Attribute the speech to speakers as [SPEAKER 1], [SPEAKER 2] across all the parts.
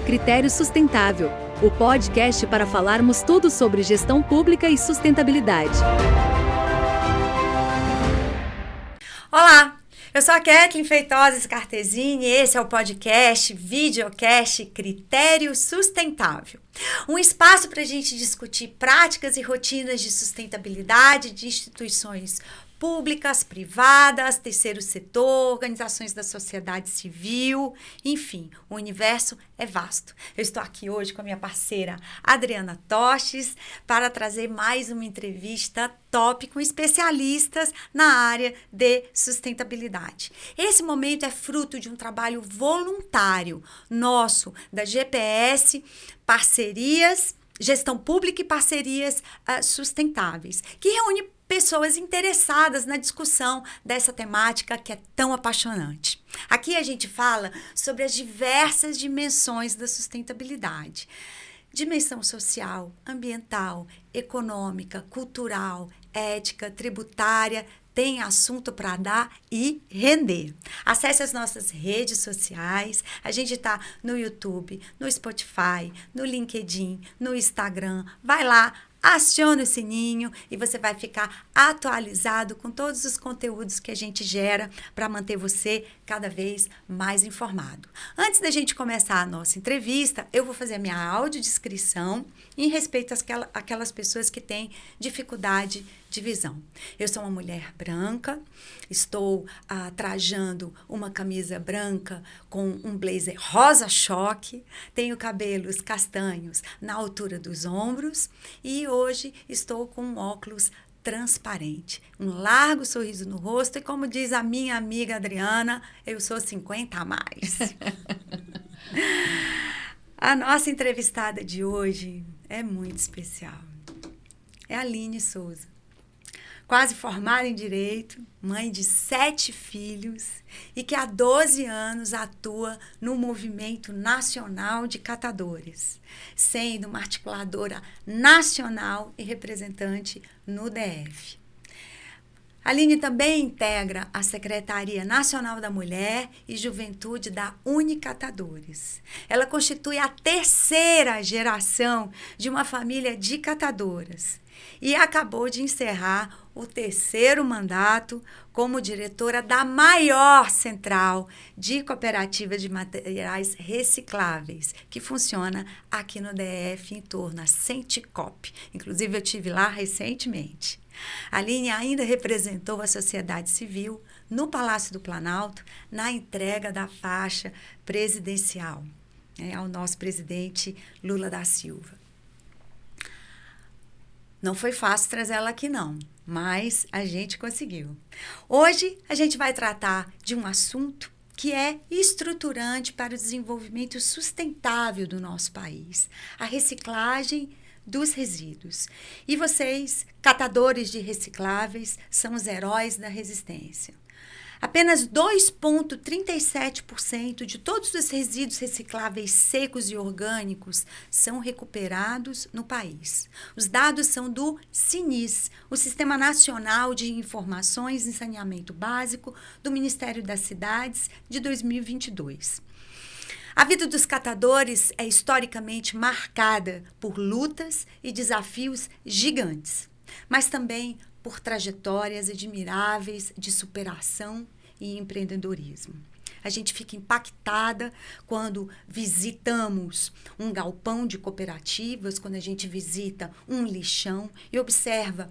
[SPEAKER 1] Critério Sustentável, o podcast para falarmos tudo sobre gestão pública e sustentabilidade.
[SPEAKER 2] Olá, eu sou a Kathleen Feitosa Scartesini e esse é o podcast, videocast Critério Sustentável. Um espaço para a gente discutir práticas e rotinas de sustentabilidade de instituições públicas, privadas, terceiro setor, organizações da sociedade civil, enfim, o universo é vasto. Eu estou aqui hoje com a minha parceira Adriana Toches para trazer mais uma entrevista top com especialistas na área de sustentabilidade. Esse momento é fruto de um trabalho voluntário nosso, da GPS, parcerias, gestão pública e parcerias sustentáveis, que reúne pessoas interessadas na discussão dessa temática que é tão apaixonante. Aqui a gente fala sobre as diversas dimensões da sustentabilidade. Dimensão social, ambiental, econômica, cultural, ética, tributária, tem assunto para dar e render. Acesse as nossas redes sociais, a gente está no YouTube, no Spotify, no LinkedIn, no Instagram, vai lá, acione o sininho e você vai ficar atualizado com todos os conteúdos que a gente gera para manter você cada vez mais informado. Antes da gente começar a nossa entrevista, eu vou fazer a minha audiodescrição em respeito àquelas pessoas que têm dificuldade de visão. Eu sou uma mulher branca, estou trajando uma camisa branca com um blazer rosa choque, tenho cabelos castanhos na altura dos ombros e hoje estou com um óculos transparente, um largo sorriso no rosto e, como diz a minha amiga Adriana, eu sou 50 a mais. A nossa entrevistada de hoje é muito especial. É a Aline Souza. Quase formada em Direito, mãe de 7 filhos e que há 12 anos atua no Movimento Nacional de Catadores, sendo uma articuladora nacional e representante no DF. A Aline também integra a Secretaria Nacional da Mulher e Juventude da Unicatadores. Ela constitui a 3ª geração de uma família de catadoras e acabou de encerrar o 3º mandato como diretora da maior central de cooperativas de materiais recicláveis, que funciona aqui no DF em torno a Senticop. Inclusive, eu estive lá recentemente. A Aline ainda representou a sociedade civil no Palácio do Planalto na entrega da faixa presidencial ao nosso presidente Lula da Silva. Não foi fácil trazer ela aqui, não, mas a gente conseguiu. Hoje, a gente vai tratar de um assunto que é estruturante para o desenvolvimento sustentável do nosso país, a reciclagem dos resíduos. E vocês, catadores de recicláveis, são os heróis da resistência. Apenas 2,37% de todos os resíduos recicláveis secos e orgânicos são recuperados no país. Os dados são do SINIS, o Sistema Nacional de Informações em Saneamento Básico do Ministério das Cidades, de 2022. A vida dos catadores é historicamente marcada por lutas e desafios gigantes, mas também por trajetórias admiráveis de superação e empreendedorismo. A gente fica impactada quando visitamos um galpão de cooperativas, quando a gente visita um lixão e observa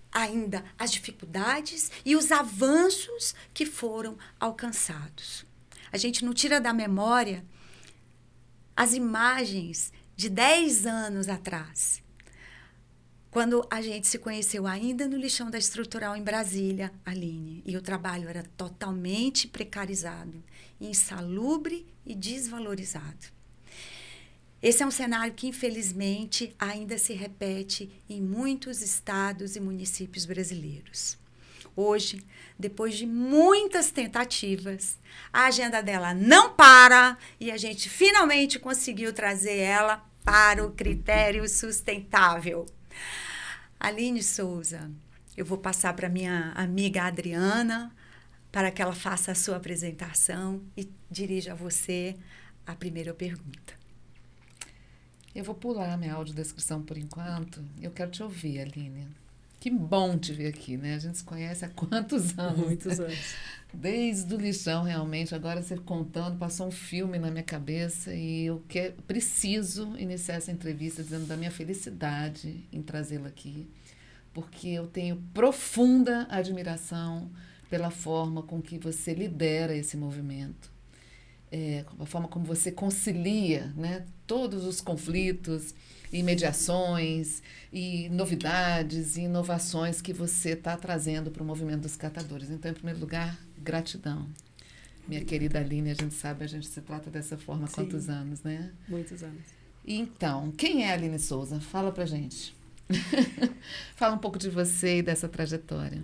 [SPEAKER 2] ainda as dificuldades e os avanços que foram alcançados. A gente não tira da memória as imagens de 10 anos atrás, quando a gente se conheceu ainda no lixão da Estrutural em Brasília, Aline, e o trabalho era totalmente precarizado, insalubre e desvalorizado. Esse é um cenário que, infelizmente, ainda se repete em muitos estados e municípios brasileiros. Hoje, depois de muitas tentativas, a agenda dela não para e a gente finalmente conseguiu trazer ela para o critério sustentável. Aline Souza, eu vou passar para minha amiga Adriana para que ela faça a sua apresentação e dirija a você a primeira pergunta.
[SPEAKER 3] Eu vou pular a minha audiodescrição por enquanto. Eu quero te ouvir, Aline. Que bom te ver aqui, né? A gente se conhece há quantos anos?
[SPEAKER 4] Muitos anos.
[SPEAKER 3] Desde o lixão, realmente. Agora você contando, passou um filme na minha cabeça e eu preciso iniciar essa entrevista dizendo da minha felicidade em trazê-la aqui, porque eu tenho profunda admiração pela forma com que você lidera esse movimento, a forma como você concilia, né, todos os conflitos e mediações e novidades e inovações que você está trazendo para o movimento dos catadores. Então, em primeiro lugar, gratidão. Minha querida Aline, a gente sabe, a gente se trata dessa forma há quantos anos, né?
[SPEAKER 4] Muitos anos.
[SPEAKER 3] Então, quem é a Aline Souza? Fala pra gente. Fala um pouco de você e dessa trajetória.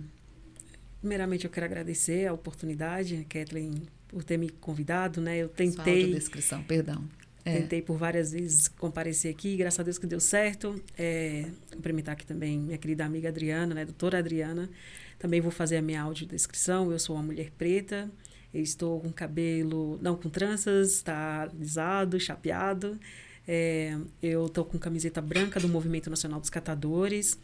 [SPEAKER 4] Primeiramente, eu quero agradecer a oportunidade, Kathleen, por ter me convidado, né? Eu
[SPEAKER 3] Sua
[SPEAKER 4] tentei...
[SPEAKER 3] audiodescrição, perdão.
[SPEAKER 4] Tentei por várias vezes comparecer aqui, graças a Deus que deu certo. Cumprimentar aqui também minha querida amiga Adriana, né, doutora Adriana. Também vou fazer a minha audiodescrição. Eu sou uma mulher preta, eu estou com cabelo, não com tranças, está alisado, chapeado. Eu estou com camiseta branca do Movimento Nacional dos Catadores.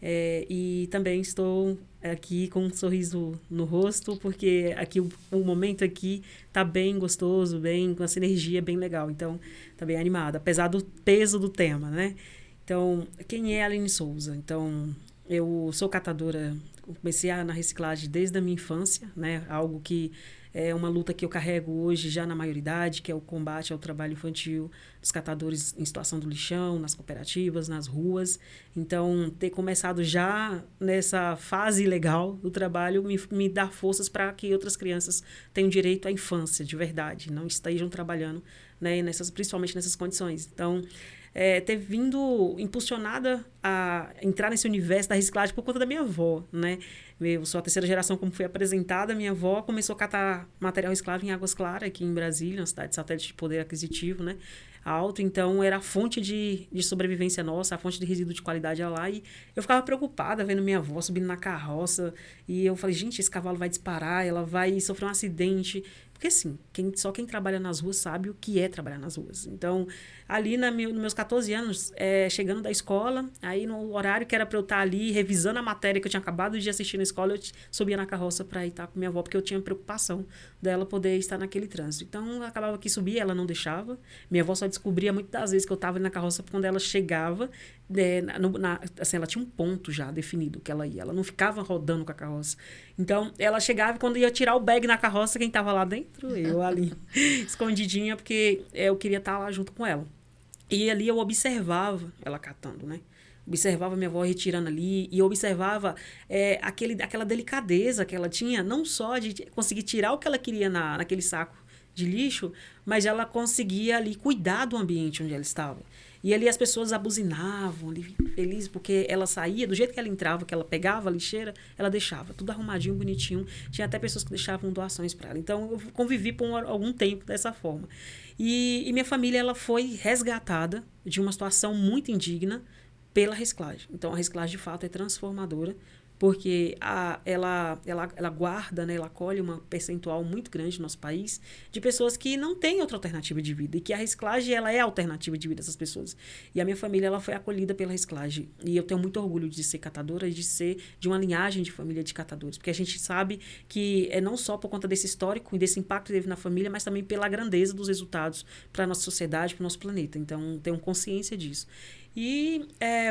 [SPEAKER 4] E também estou aqui com um sorriso no rosto, porque aqui o momento aqui está bem gostoso, bem com essa energia bem legal. Então, está bem animada, apesar do peso do tema, né? Então, quem é a Aline Souza? Então, eu sou catadora, comecei na reciclagem desde a minha infância, né? Algo que é uma luta que eu carrego hoje já na maioridade, que é o combate ao trabalho infantil dos catadores em situação do lixão, nas cooperativas, nas ruas. Então, ter começado já nessa fase legal do trabalho me dá forças para que outras crianças tenham direito à infância, de verdade, não estejam trabalhando, né, principalmente nessas condições. Então, ter vindo impulsionada a entrar nesse universo da reciclagem por conta da minha avó, né? Eu sou a terceira geração, como foi apresentada. Minha avó começou a catar material reciclável em Águas Claras, aqui em Brasília, uma cidade de satélite de poder aquisitivo, né, alto. Então, era a fonte de sobrevivência nossa, a fonte de resíduo de qualidade lá. E eu ficava preocupada vendo minha avó subindo na carroça. E eu falei, gente, esse cavalo vai disparar, ela vai sofrer um acidente. Porque, assim, só quem trabalha nas ruas sabe o que é trabalhar nas ruas. Então, ali nos meus 14 anos, chegando da escola, aí no horário que era para eu estar ali, revisando a matéria que eu tinha acabado de assistir na escola, eu subia na carroça para ir estar com minha avó, porque eu tinha preocupação dela poder estar naquele trânsito. Então, acabava que subia, ela não deixava. Minha avó só descobria muitas das vezes que eu estava ali na carroça quando ela chegava, assim, ela tinha um ponto já definido que ela ia. Ela não ficava rodando com a carroça. Então, ela chegava e quando ia tirar o bag na carroça, quem estava lá dentro? Eu ali, escondidinha, porque eu queria estar lá junto com ela. E ali eu observava ela catando, né? Observava minha avó retirando ali e observava aquela delicadeza que ela tinha, não só de conseguir tirar o que ela queria naquele saco de lixo, mas ela conseguia ali cuidar do ambiente onde ela estava. E ali as pessoas abuzinavam, ali, felizes, porque ela saía, do jeito que ela entrava, que ela pegava a lixeira, ela deixava tudo arrumadinho, bonitinho. Tinha até pessoas que deixavam doações para ela. Então, eu convivi por algum tempo dessa forma. E minha família, ela foi resgatada de uma situação muito indigna pela reciclagem. Então, a reciclagem, de fato, é transformadora, porque ela guarda, né, ela acolhe uma percentual muito grande no nosso país de pessoas que não têm outra alternativa de vida e que a reciclagem ela é a alternativa de vida dessas pessoas. E a minha família ela foi acolhida pela reciclagem e eu tenho muito orgulho de ser catadora e de ser de uma linhagem de família de catadores, porque a gente sabe que é não só por conta desse histórico e desse impacto que teve na família, mas também pela grandeza dos resultados para a nossa sociedade, para o nosso planeta. Então, tenho consciência disso. E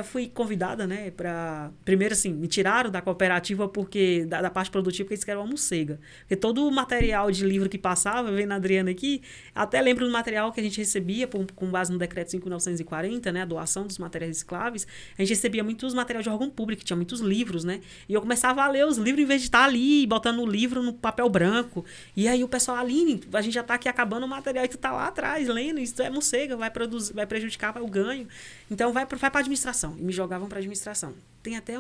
[SPEAKER 4] fui convidada, né, para... Primeiro, assim, me tiraram da cooperativa porque da parte produtiva, porque eles queriam uma morcega. Porque todo o material de livro que passava, vendo a Adriana aqui, até lembro do material que a gente recebia com base no decreto 5.940, né, a doação dos materiais recicláveis, a gente recebia muitos materiais de órgão público, tinha muitos livros, né, e eu começava a ler os livros em vez de estar ali, botando o livro no papel branco. E aí o pessoal, Aline, a gente já está aqui acabando o material e tu tá lá atrás lendo, isso é morcega, vai prejudicar o ganho. Então, vai para a administração. E me jogavam para a administração. Tem até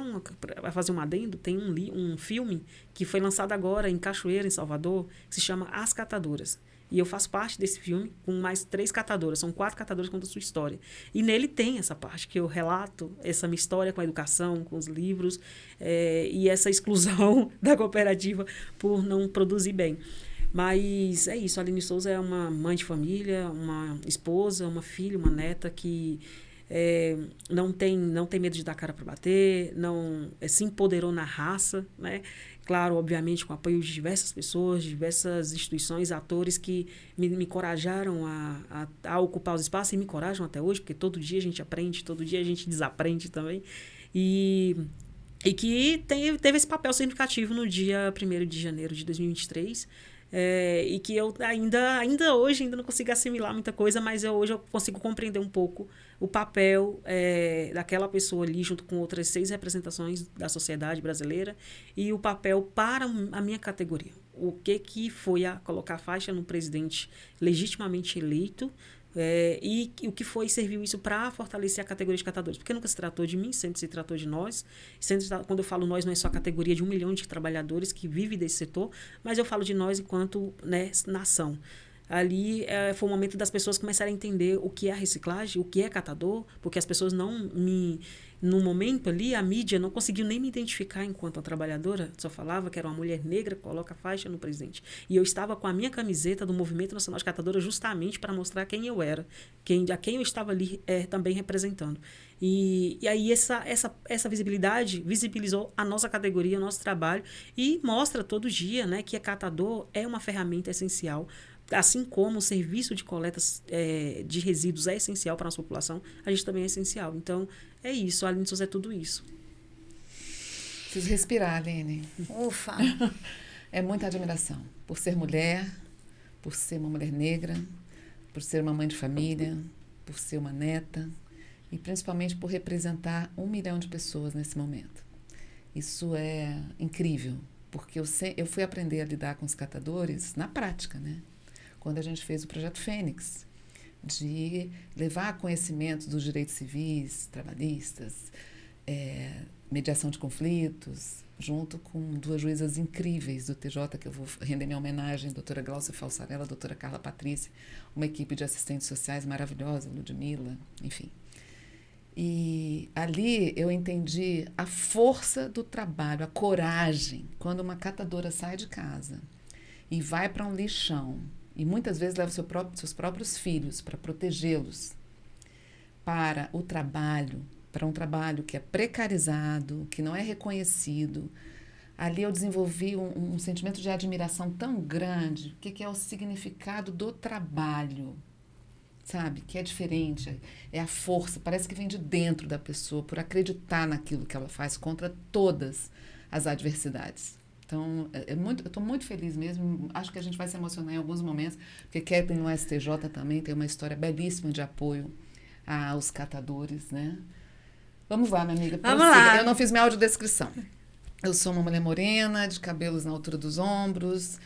[SPEAKER 4] vai fazer um adendo, tem um filme que foi lançado agora em Cachoeira, em Salvador, que se chama As Catadoras. E eu faço parte desse filme com mais 3 catadoras. São 4 catadoras que contam a sua história. E nele tem essa parte que eu relato, essa minha história com a educação, com os livros, e essa exclusão da cooperativa por não produzir bem. Mas é isso, a Aline Souza é uma mãe de família, uma esposa, uma filha, uma neta que não tem medo de dar cara para bater, se empoderou na raça, né? Claro, obviamente, com o apoio de diversas pessoas, de diversas instituições, atores que me encorajaram a ocupar os espaços e me encorajam até hoje, porque todo dia a gente aprende, todo dia a gente desaprende também. E que teve esse papel significativo no dia 1º de janeiro de 2023, e que eu ainda hoje não consigo assimilar muita coisa, mas hoje eu consigo compreender um pouco o papel daquela pessoa ali, junto com outras 6 representações da sociedade brasileira, e o papel para a minha categoria. O que foi colocar a faixa no presidente legitimamente eleito, e o que serviu isso para fortalecer a categoria de catadores. Porque nunca se tratou de mim, sempre se tratou de nós. Quando eu falo nós, não é só a categoria de 1 milhão de trabalhadores que vivem desse setor, mas eu falo de nós enquanto, né, nação. Ali foi o momento das pessoas começarem a entender o que é a reciclagem, o que é catador, porque as pessoas no momento ali, a mídia não conseguiu nem me identificar enquanto uma trabalhadora, só falava que era uma mulher negra, coloca a faixa no presidente. E eu estava com a minha camiseta do Movimento Nacional de Catadores justamente para mostrar quem eu era, a quem eu estava ali também representando. E aí essa visibilidade visibilizou a nossa categoria, o nosso trabalho, e mostra todo dia, né, que catador é uma ferramenta essencial. Assim como o serviço de coleta de resíduos é essencial para a nossa população, a gente também é essencial. Então, é isso. A Aline Souza é tudo isso.
[SPEAKER 3] Preciso respirar, Aline.
[SPEAKER 2] Ufa!
[SPEAKER 3] É muita admiração por ser mulher, por ser uma mulher negra, por ser uma mãe de família, por ser uma neta e principalmente por representar 1 milhão de pessoas nesse momento. Isso é incrível, porque eu fui aprender a lidar com os catadores na prática, né? Quando a gente fez o Projeto Fênix, de levar conhecimento dos direitos civis, trabalhistas, mediação de conflitos, junto com 2 juízas incríveis do TJ, que eu vou render minha homenagem, a doutora Glaucia Falsarella, a doutora Carla Patrícia, uma equipe de assistentes sociais maravilhosa, Ludmila, enfim. E ali eu entendi a força do trabalho, a coragem, quando uma catadora sai de casa e vai para um lixão, e muitas vezes leva seus próprios filhos para protegê-los para o trabalho, para um trabalho que é precarizado, que não é reconhecido. Ali eu desenvolvi um sentimento de admiração tão grande. O que é o significado do trabalho, sabe? Que é diferente, é a força, parece que vem de dentro da pessoa, por acreditar naquilo que ela faz contra todas as adversidades. Então, eu estou muito feliz mesmo. Acho que a gente vai se emocionar em alguns momentos, porque Kathleen no STJ também tem uma história belíssima de apoio aos catadores, né? Vamos lá, minha amiga.
[SPEAKER 2] Vamos lá.
[SPEAKER 3] Eu não fiz minha audiodescrição. Eu sou uma mulher morena, de cabelos na altura dos ombros,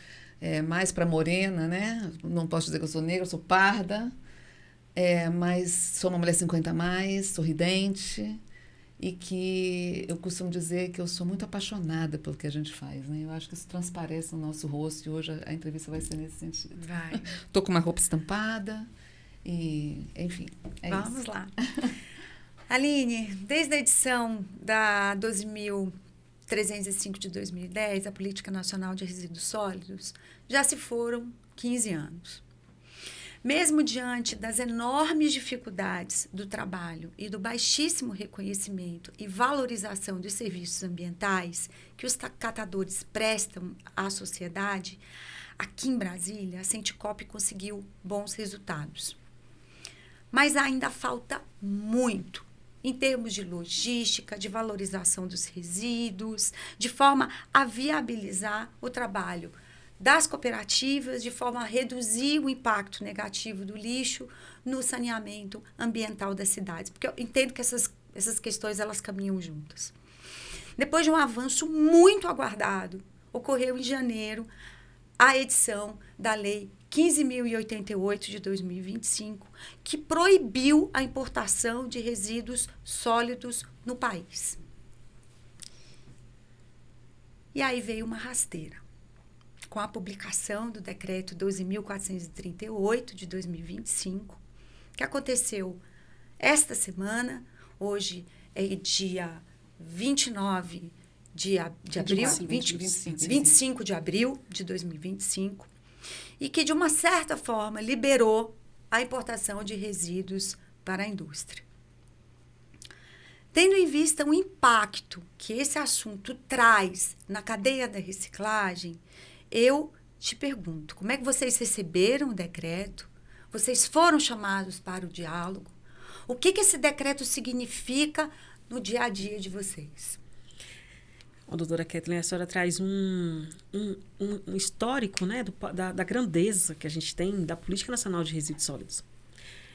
[SPEAKER 3] mais para morena, né? Não posso dizer que eu sou negra, eu sou parda, mas sou uma mulher 50 a mais, sorridente. E que eu costumo dizer que eu sou muito apaixonada pelo que a gente faz, né? Eu acho que isso transparece no nosso rosto e hoje a entrevista vai ser nesse sentido.
[SPEAKER 2] Vai.
[SPEAKER 3] Tô com uma roupa estampada e, enfim,
[SPEAKER 2] Vamos lá. Aline, desde a edição da 12.305 de 2010, a Política Nacional de Resíduos Sólidos, já se foram 15 anos. Mesmo diante das enormes dificuldades do trabalho e do baixíssimo reconhecimento e valorização dos serviços ambientais que os catadores prestam à sociedade, aqui em Brasília, a Senticop conseguiu bons resultados. Mas ainda falta muito em termos de logística, de valorização dos resíduos, de forma a viabilizar o trabalho das cooperativas, de forma a reduzir o impacto negativo do lixo no saneamento ambiental das cidades. Porque eu entendo que essas questões, elas caminham juntas. Depois de um avanço muito aguardado, ocorreu em janeiro a edição da Lei 15.088 de 2025, que proibiu a importação de resíduos sólidos no país. E aí veio uma rasteira. Com a publicação do decreto 12.438 de 2025, que aconteceu esta semana, hoje é dia 29 de abril, 25 de abril de 2025, e que, de uma certa forma, liberou a importação de resíduos para a indústria. Tendo em vista o impacto que esse assunto traz na cadeia da reciclagem, eu te pergunto, como é que vocês receberam o decreto? Vocês foram chamados para o diálogo? O que esse decreto significa no dia a dia de vocês?
[SPEAKER 4] Doutora Kathleen, a senhora traz um histórico, né, da grandeza que a gente tem da Política Nacional de Resíduos Sólidos.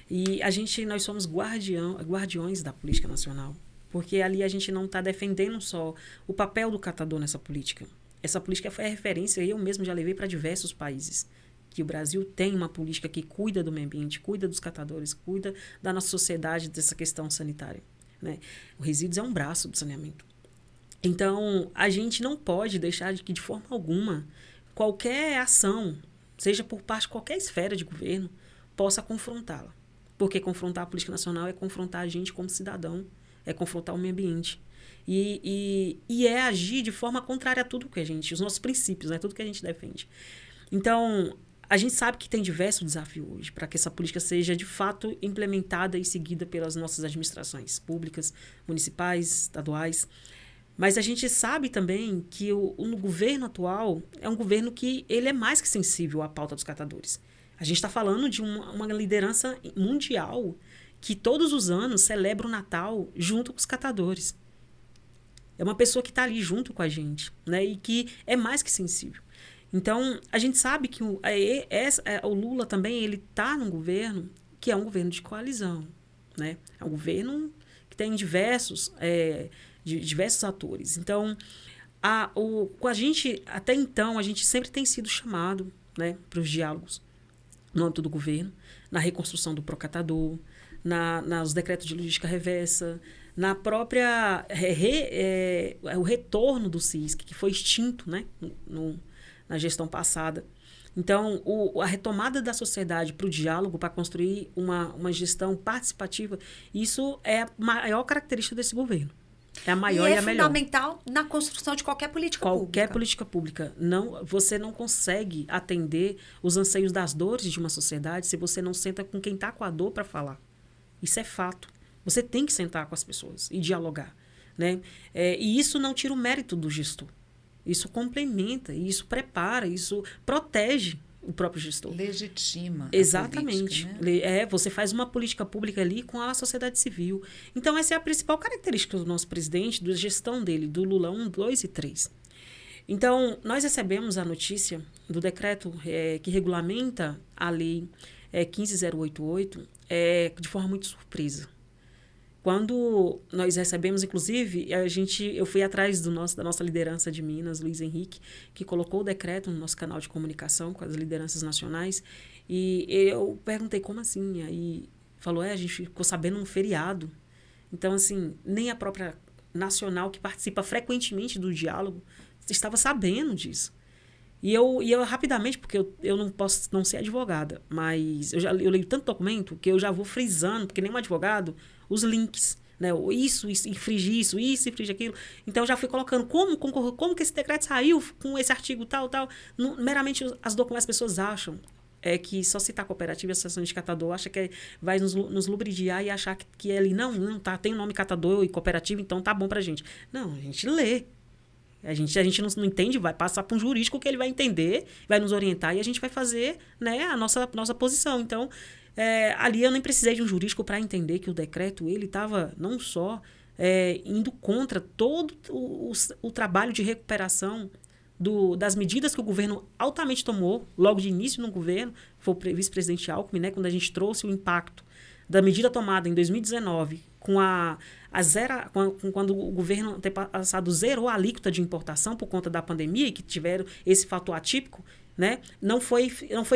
[SPEAKER 4] E nós somos guardiões da política nacional, porque ali a gente não está defendendo só o papel do catador nessa política. Essa política foi a referência, eu mesmo já levei para diversos países, que o Brasil tem uma política que cuida do meio ambiente, cuida dos catadores, cuida da nossa sociedade, dessa questão sanitária, né? O resíduos é um braço do saneamento. Então, a gente não pode deixar de que, de forma alguma, qualquer ação, seja por parte de qualquer esfera de governo, possa confrontá-la. Porque confrontar a política nacional é confrontar a gente como cidadão, é confrontar o meio ambiente. E é agir de forma contrária a tudo que os nossos princípios, né? Tudo que a gente defende. Então, a gente sabe que tem diversos desafios hoje para que essa política seja, de fato, implementada e seguida pelas nossas administrações públicas, municipais, estaduais. Mas a gente sabe também que o governo atual é um governo que ele é mais que sensível à pauta dos catadores. A gente está falando de uma liderança mundial que todos os anos celebra o Natal junto com os catadores. É uma pessoa que está ali junto com a gente, né? E que é mais que sensível. Então, a gente sabe que o Lula também ele está num governo que é um governo de coalizão, né? É um governo que tem diversos atores. Então, com a gente, até então, a gente sempre tem sido chamado, né, para os diálogos no âmbito do governo, na reconstrução do procatador, nos decretos de logística reversa, na própria o retorno do CISC, que foi extinto, né, na gestão passada. Então, a retomada da sociedade para o diálogo, para construir uma gestão participativa, isso é a maior característica desse governo. É a maior e a melhor.
[SPEAKER 2] É fundamental na construção de qualquer política pública.
[SPEAKER 4] Qualquer política pública. Você não consegue atender os anseios das dores de uma sociedade se você não senta com quem está com a dor para falar. Isso é fato. Você tem que sentar com as pessoas e dialogar, né? E isso não tira o mérito do gestor. Isso complementa, isso prepara, isso protege o próprio gestor.
[SPEAKER 3] Legitima.
[SPEAKER 4] Exatamente.
[SPEAKER 3] A política, né?
[SPEAKER 4] Você faz uma política pública ali com a sociedade civil. Então, essa é a principal característica do nosso presidente, da gestão dele, do Lula 1, 2 e 3. Então, nós recebemos a notícia do decreto que regulamenta a lei 15088 de forma muito surpresa. Quando nós recebemos, inclusive, eu fui atrás da nossa liderança de Minas, Luiz Henrique, que colocou o decreto no nosso canal de comunicação com as lideranças nacionais, e eu perguntei como assim, aí falou, a gente ficou sabendo num feriado. Então, assim, nem a própria nacional, que participa frequentemente do diálogo, estava sabendo disso. E eu rapidamente, porque eu não posso não ser advogada, mas eu leio tanto documento que eu já vou frisando, porque nenhum advogado, os links, né? Isso infringe isso, infringe aquilo. Então, eu já fui colocando como que esse decreto saiu com esse artigo tal. Meramente, as pessoas acham que só citar cooperativa e associação de catador acha que vai nos lubridiar e achar que ali, não, tá, tem o nome catador e cooperativa, então tá bom pra gente. Não, a gente lê. A gente não entende, vai passar para um jurídico que ele vai entender, vai nos orientar e a gente vai fazer, né, a nossa posição. Então, ali eu nem precisei de um jurídico para entender que o decreto ele estava não só indo contra todo o trabalho de recuperação das medidas que o governo altamente tomou, logo de início no governo, foi o vice-presidente Alckmin, né, quando a gente trouxe o impacto da medida tomada em 2019, quando o governo passado zerou a alíquota de importação por conta da pandemia e que tiveram esse fator atípico, né, não foi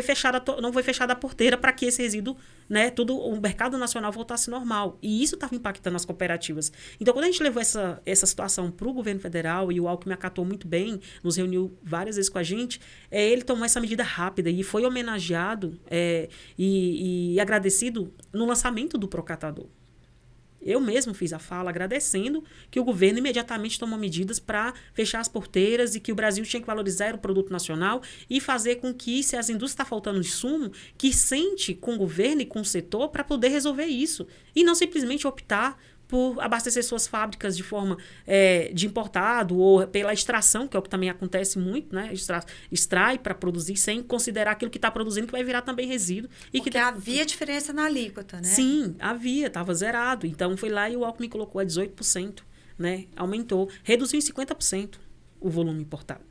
[SPEAKER 4] fechada a porteira para que esse resíduo, né, o mercado nacional voltasse normal. E isso estava impactando as cooperativas. Então, quando a gente levou essa situação para o governo federal, e o Alckmin acatou muito bem, nos reuniu várias vezes com a gente, ele tomou essa medida rápida e foi homenageado e agradecido no lançamento do Procatador. Eu mesmo fiz a fala agradecendo que o governo imediatamente tomou medidas para fechar as porteiras e que o Brasil tinha que valorizar o produto nacional e fazer com que, se as indústrias estão faltando insumo, que sente com o governo e com o setor para poder resolver isso. E não simplesmente optar por abastecer suas fábricas de forma de importado ou pela extração, que é o que também acontece muito, né? Extrai para produzir sem considerar aquilo que está produzindo, que vai virar também resíduo.
[SPEAKER 2] Porque havia diferença na alíquota, né?
[SPEAKER 4] Sim, havia, estava zerado. Então, foi lá e o Alckmin colocou a 18%, né? Aumentou, reduziu em 50% o volume importado.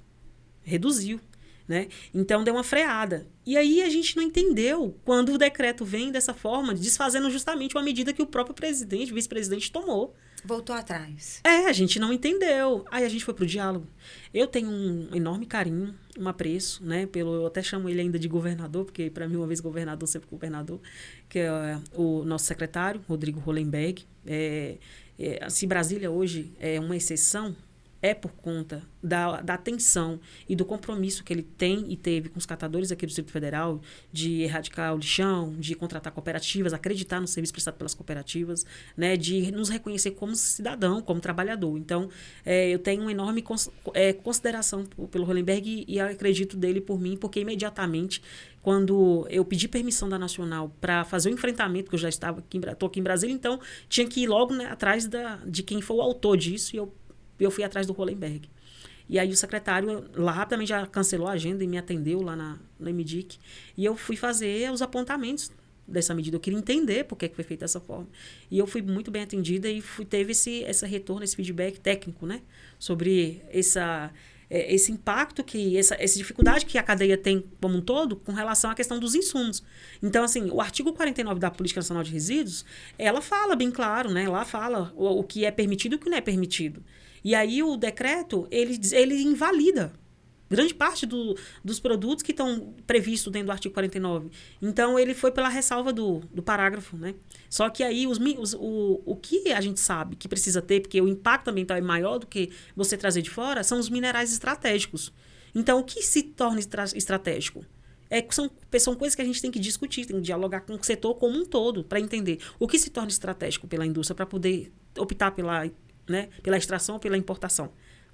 [SPEAKER 4] Reduziu. Né? Então, deu uma freada. E aí, a gente não entendeu quando o decreto vem dessa forma, desfazendo justamente uma medida que o próprio presidente, vice-presidente, tomou.
[SPEAKER 2] Voltou atrás.
[SPEAKER 4] A gente não entendeu. Aí, a gente foi pro diálogo. Eu tenho um enorme carinho, um apreço, né? Eu até chamo ele ainda de governador, porque, para mim, uma vez governador, sempre governador, que é o nosso secretário, Rodrigo Hollenberg. Se Brasília hoje é uma exceção, é por conta da atenção e do compromisso que ele tem e teve com os catadores aqui do Distrito Federal de erradicar o lixão, de contratar cooperativas, acreditar no serviço prestado pelas cooperativas, né, de nos reconhecer como cidadão, como trabalhador. Então, eu tenho uma enorme consideração pelo Hollenberg e acredito dele por mim, porque imediatamente, quando eu pedi permissão da Nacional para fazer o enfrentamento, porque eu já estou aqui em Brasília, então tinha que ir logo, né, atrás de quem foi o autor disso, e eu fui atrás do Hollenberg. E aí o secretário lá rapidamente já cancelou a agenda e me atendeu lá no MDIC. E eu fui fazer os apontamentos dessa medida. Eu queria entender por que foi feito dessa forma. E eu fui muito bem atendida e teve esse retorno, esse feedback técnico, né? Sobre esse impacto, essa dificuldade que a cadeia tem como um todo com relação à questão dos insumos. Então, assim, o artigo 49 da Política Nacional de Resíduos, ela fala bem claro, né? Ela fala o que é permitido e o que não é permitido. E aí o decreto, ele invalida grande parte dos produtos que estão previstos dentro do artigo 49. Então, ele foi pela ressalva do parágrafo, né? Só que aí, o que a gente sabe que precisa ter, porque o impacto ambiental é maior do que você trazer de fora, são os minerais estratégicos. Então, o que se torna estratégico? São coisas que a gente tem que discutir, tem que dialogar com o setor como um todo, para entender o que se torna estratégico pela indústria, para poder optar pela extração ou pela importação.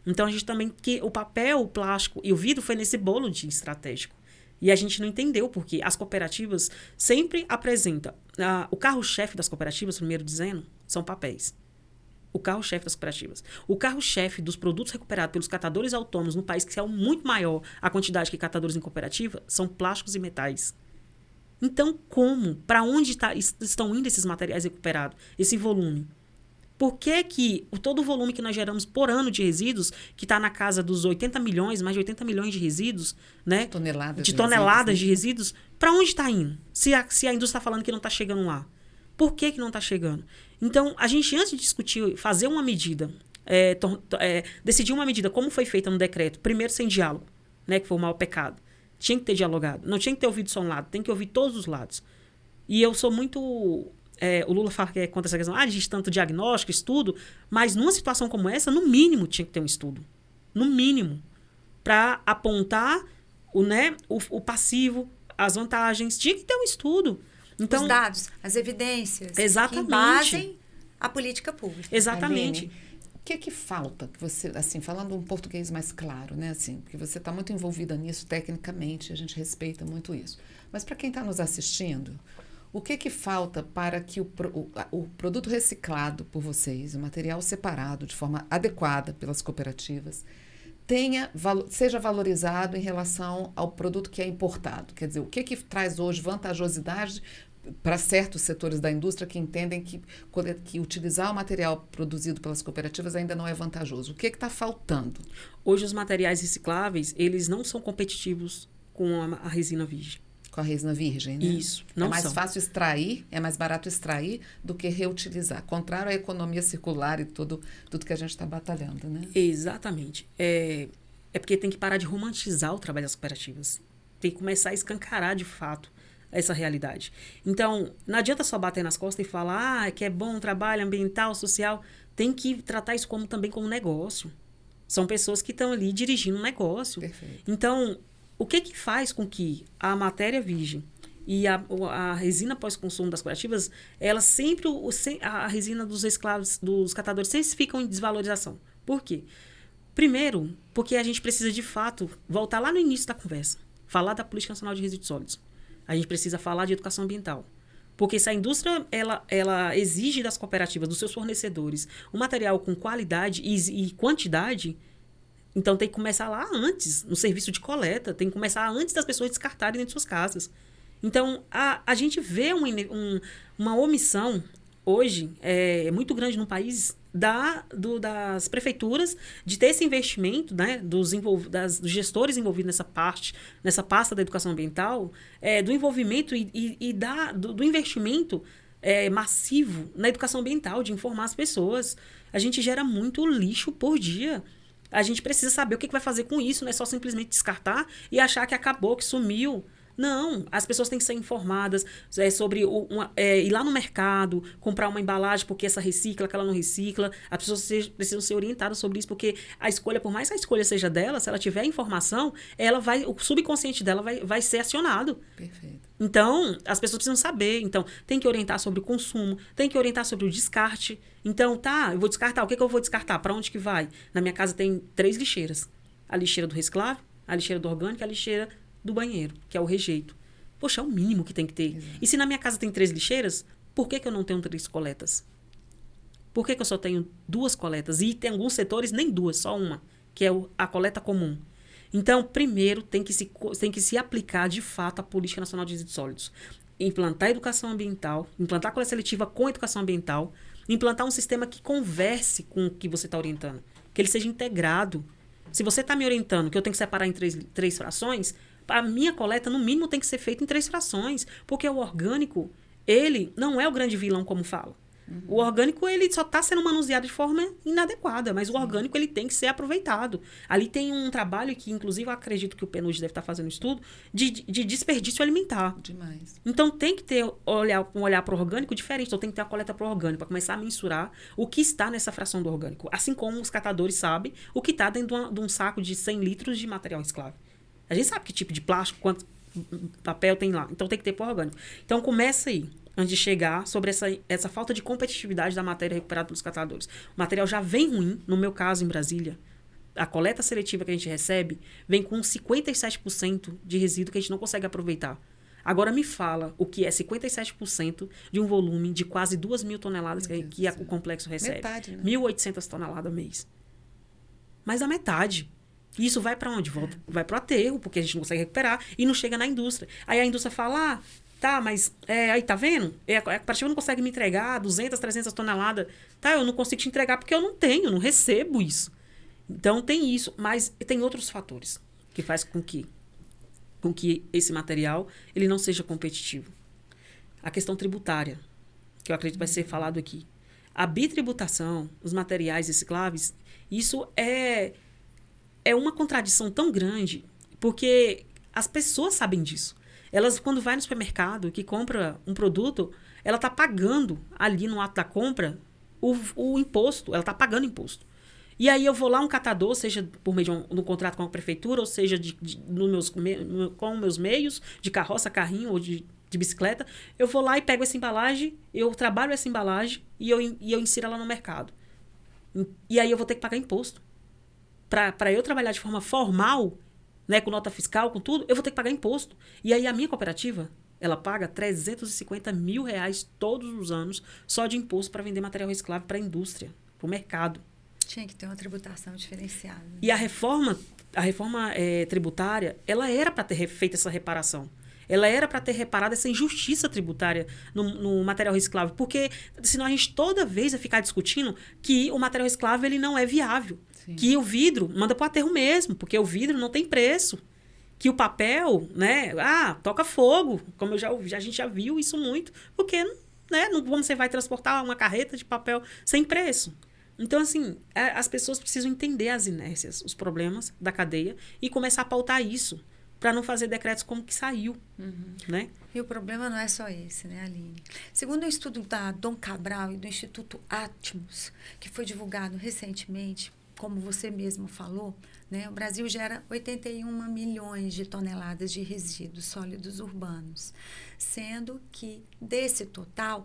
[SPEAKER 4] Então, a gente também, que o papel, o plástico e o vidro foi nesse bolo de estratégico. E a gente não entendeu, porque as cooperativas sempre apresentam. O carro-chefe das cooperativas, primeiro dizendo, são papéis. O carro-chefe das cooperativas. O carro-chefe dos produtos recuperados pelos catadores autônomos no país, que é muito maior a quantidade que catadores em cooperativa, são plásticos e metais. Então, como? Para onde estão indo esses materiais recuperados? Esse volume? Por que todo o volume que nós geramos por ano de resíduos, que está na casa dos 80 milhões, mais de 80 milhões de resíduos, né? Toneladas de resíduos, para onde está indo? Se a indústria está falando que não está chegando lá. Por que não está chegando? Então, a gente, antes de discutir, fazer uma medida, decidir uma medida como foi feita no decreto, primeiro sem diálogo, né, que foi o maior pecado. Tinha que ter dialogado. Não tinha que ter ouvido só um lado, tem que ouvir todos os lados. E eu sou muito... o Lula fala que é contra essa questão, existe tanto diagnóstico, estudo, mas numa situação como essa, no mínimo tinha que ter um estudo. No mínimo. Para apontar o passivo, as vantagens. Tinha que ter um estudo. Então,
[SPEAKER 2] os dados, as evidências.
[SPEAKER 4] Exatamente.
[SPEAKER 2] Que embasem a política pública.
[SPEAKER 4] Exatamente.
[SPEAKER 3] Aline, o que falta? Que você, assim, falando um português mais claro, né? Assim, porque você está muito envolvida nisso tecnicamente, a gente respeita muito isso. Mas para quem está nos assistindo, o que falta para que o produto reciclado por vocês, o material separado de forma adequada pelas cooperativas, seja valorizado em relação ao produto que é importado? Quer dizer, o que traz hoje vantajosidade para certos setores da indústria que entendem que utilizar o material produzido pelas cooperativas ainda não é vantajoso? O que está faltando?
[SPEAKER 4] Hoje, os materiais recicláveis, eles não são competitivos com a resina virgem.
[SPEAKER 3] Com a resina virgem, né?
[SPEAKER 4] Isso, não
[SPEAKER 3] é mais
[SPEAKER 4] são.
[SPEAKER 3] fácil extrair, é mais barato extrair do que reutilizar. Contrário à economia circular e tudo que a gente está batalhando, né?
[SPEAKER 4] Exatamente. É porque tem que parar de romantizar o trabalho das cooperativas. Tem que começar a escancarar, de fato, essa realidade. Então, não adianta só bater nas costas e falar que é bom trabalho ambiental, social. Tem que tratar isso também como negócio. São pessoas que estão ali dirigindo um negócio.
[SPEAKER 3] Perfeito.
[SPEAKER 4] Então, o que faz com que a matéria virgem E a resina pós-consumo das curativas, ela sempre, a resina dos escravos, dos catadores, sempre ficam em desvalorização. Por quê? Primeiro, porque a gente precisa, de fato, voltar lá no início da conversa. Falar da Política Nacional de Resíduos Sólidos. A gente precisa falar de educação ambiental. Porque se a indústria ela exige das cooperativas, dos seus fornecedores, um material com qualidade e quantidade, então tem que começar lá antes, no serviço de coleta, tem que começar antes das pessoas descartarem dentro de suas casas. Então, a gente vê uma omissão hoje muito grande no país das prefeituras de ter esse investimento, né, dos gestores envolvidos nessa pasta da educação ambiental, do envolvimento do investimento massivo na educação ambiental, de informar as pessoas. A gente gera muito lixo por dia. A gente precisa saber o que vai fazer com isso, não é só simplesmente descartar e achar que acabou, que sumiu. Não, as pessoas têm que ser informadas sobre ir lá no mercado, comprar uma embalagem porque essa recicla, aquela não recicla. As pessoas precisam ser orientadas sobre isso, porque a escolha, por mais que a escolha seja dela, se ela tiver informação, o subconsciente dela vai ser acionado.
[SPEAKER 3] Perfeito.
[SPEAKER 4] Então, as pessoas precisam saber. Então, tem que orientar sobre o consumo, tem que orientar sobre o descarte. Então, eu vou descartar. O que eu vou descartar? Para onde que vai? Na minha casa tem 3 lixeiras. A lixeira do reciclável, a lixeira do orgânico e a lixeira do banheiro, que é o rejeito. Poxa, é o mínimo que tem que ter. Exato. E se na minha casa tem 3 lixeiras, por que eu não tenho 3 coletas? Por que eu só tenho 2 coletas? E tem alguns setores nem 2, só uma, que é a coleta comum. Então, primeiro, tem que se aplicar, de fato, a Política Nacional de Resíduos Sólidos. Implantar a educação ambiental, implantar a coleta seletiva com a educação ambiental, implantar um sistema que converse com o que você está orientando, que ele seja integrado. Se você está me orientando que eu tenho que separar em 3 frações, a minha coleta, no mínimo, tem que ser feita em 3 frações, porque o orgânico, ele não é o grande vilão, como fala. Uhum. O orgânico, ele só está sendo manuseado de forma inadequada, mas o orgânico, ele tem que ser aproveitado. Ali tem um trabalho que, inclusive, eu acredito que o PNUD deve estar fazendo um estudo de desperdício alimentar.
[SPEAKER 3] Demais.
[SPEAKER 4] Então, tem que ter um olhar para o orgânico diferente. Então, tem que ter uma coleta para o orgânico, para começar a mensurar o que está nessa fração do orgânico. Assim como os catadores sabem o que está dentro de um saco de 100 litros de material reciclável. A gente sabe que tipo de plástico, quanto papel tem lá. Então, tem que ter para o orgânico. Então, começa aí, antes de chegar, sobre essa falta de competitividade da matéria recuperada pelos catadores. O material já vem ruim, no meu caso, em Brasília. A coleta seletiva que a gente recebe vem com 57% de resíduo que a gente não consegue aproveitar. Agora me fala o que é 57% de um volume de quase 2.000 toneladas que o complexo recebe. Metade, né? 1.800 toneladas mês. Mais da metade. E isso vai para onde? Vai para o aterro, porque a gente não consegue recuperar e não chega na indústria. Aí a indústria fala, tá, mas aí tá vendo? A cooperativa não consegue me entregar 200, 300 toneladas. Tá, eu não consigo te entregar porque eu não tenho, não recebo isso. Então tem isso, mas tem outros fatores que faz com que esse material ele não seja competitivo. A questão tributária, que eu acredito vai ser falado aqui. A bitributação dos materiais recicláveis, isso é uma contradição tão grande, porque as pessoas sabem disso. Elas, quando vai no supermercado, que compra um produto, ela está pagando ali no ato da compra o imposto, ela está pagando imposto. E aí eu vou lá, um catador, seja por meio de um contrato com a prefeitura, ou seja com meus meios, de carroça, carrinho ou de bicicleta, eu vou lá e pego essa embalagem, eu trabalho essa embalagem e eu insiro ela no mercado. E aí eu vou ter que pagar imposto. Para eu trabalhar de forma formal, né, com nota fiscal, com tudo, eu vou ter que pagar imposto. E aí a minha cooperativa, ela paga R$350 mil todos os anos só de imposto para vender material reciclável para a indústria, para o mercado.
[SPEAKER 2] Tinha que ter uma tributação diferenciada. Né?
[SPEAKER 4] E a reforma tributária, ela era para ter feito essa reparação. Ela era para ter reparado essa injustiça tributária no material reciclável. Porque senão a gente toda vez vai ficar discutindo que o material reciclável ele não é viável. Sim. Que o vidro manda para o aterro mesmo, porque o vidro não tem preço. Que o papel, né? Toca fogo. Como a gente já viu isso muito. Porque, né, como você vai transportar uma carreta de papel sem preço? Então, assim, as pessoas precisam entender as inércias, os problemas da cadeia e começar a pautar isso, para não fazer decretos como que saiu, né?
[SPEAKER 2] E o problema não é só esse, né, Aline? Segundo o estudo da Dom Cabral e do Instituto Atmos, que foi divulgado recentemente, como você mesmo falou, né, o Brasil gera 81 milhões de toneladas de resíduos sólidos urbanos, sendo que, desse total,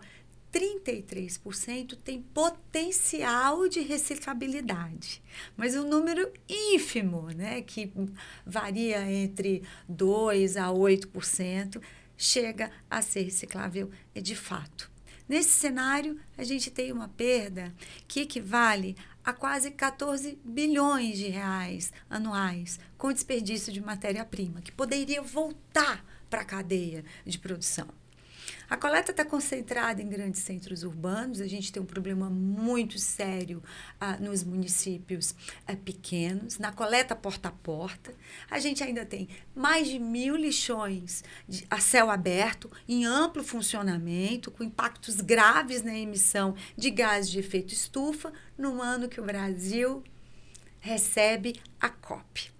[SPEAKER 2] 33% tem potencial de reciclabilidade, mas um número ínfimo, né, que varia entre 2% a 8%, chega a ser reciclável de fato. Nesse cenário, a gente tem uma perda que equivale a quase 14 bilhões de reais anuais com desperdício de matéria-prima, que poderia voltar para a cadeia de produção. A coleta está concentrada em grandes centros urbanos, a gente tem um problema muito sério nos municípios pequenos, na coleta porta a porta. A gente ainda tem mais de 1.000 lixões a céu aberto, em amplo funcionamento, com impactos graves na emissão de gases de efeito estufa, no ano que o Brasil recebe a COP.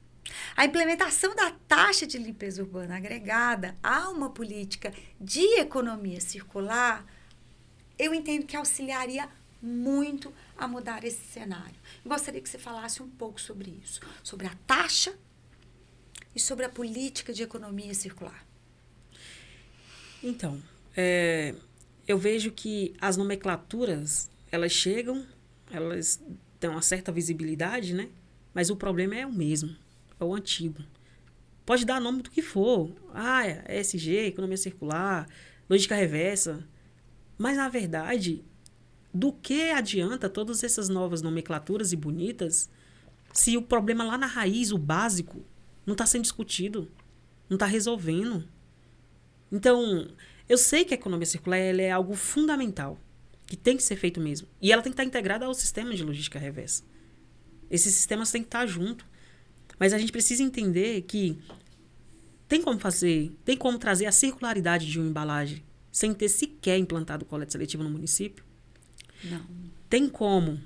[SPEAKER 2] A implementação da taxa de limpeza urbana agregada a uma política de economia circular, eu entendo que auxiliaria muito a mudar esse cenário. Eu gostaria que você falasse um pouco sobre isso, sobre a taxa e sobre a política de economia circular.
[SPEAKER 4] Então, eu vejo que as nomenclaturas, elas chegam, elas têm uma certa visibilidade, né? Mas o problema é o mesmo. É o antigo. Pode dar nome do que for. ESG, economia circular, lógica reversa. Mas, na verdade, do que adianta todas essas novas nomenclaturas e bonitas se o problema lá na raiz, o básico, não está sendo discutido, não está resolvendo? Então, eu sei que a economia circular ela é algo fundamental, que tem que ser feito mesmo. E ela tem que estar integrada ao sistema de logística reversa. Esses sistemas têm que estar juntos. Mas a gente precisa entender que tem como trazer a circularidade de uma embalagem sem ter sequer implantado coleta seletiva no município?
[SPEAKER 2] Não.
[SPEAKER 4] Tem como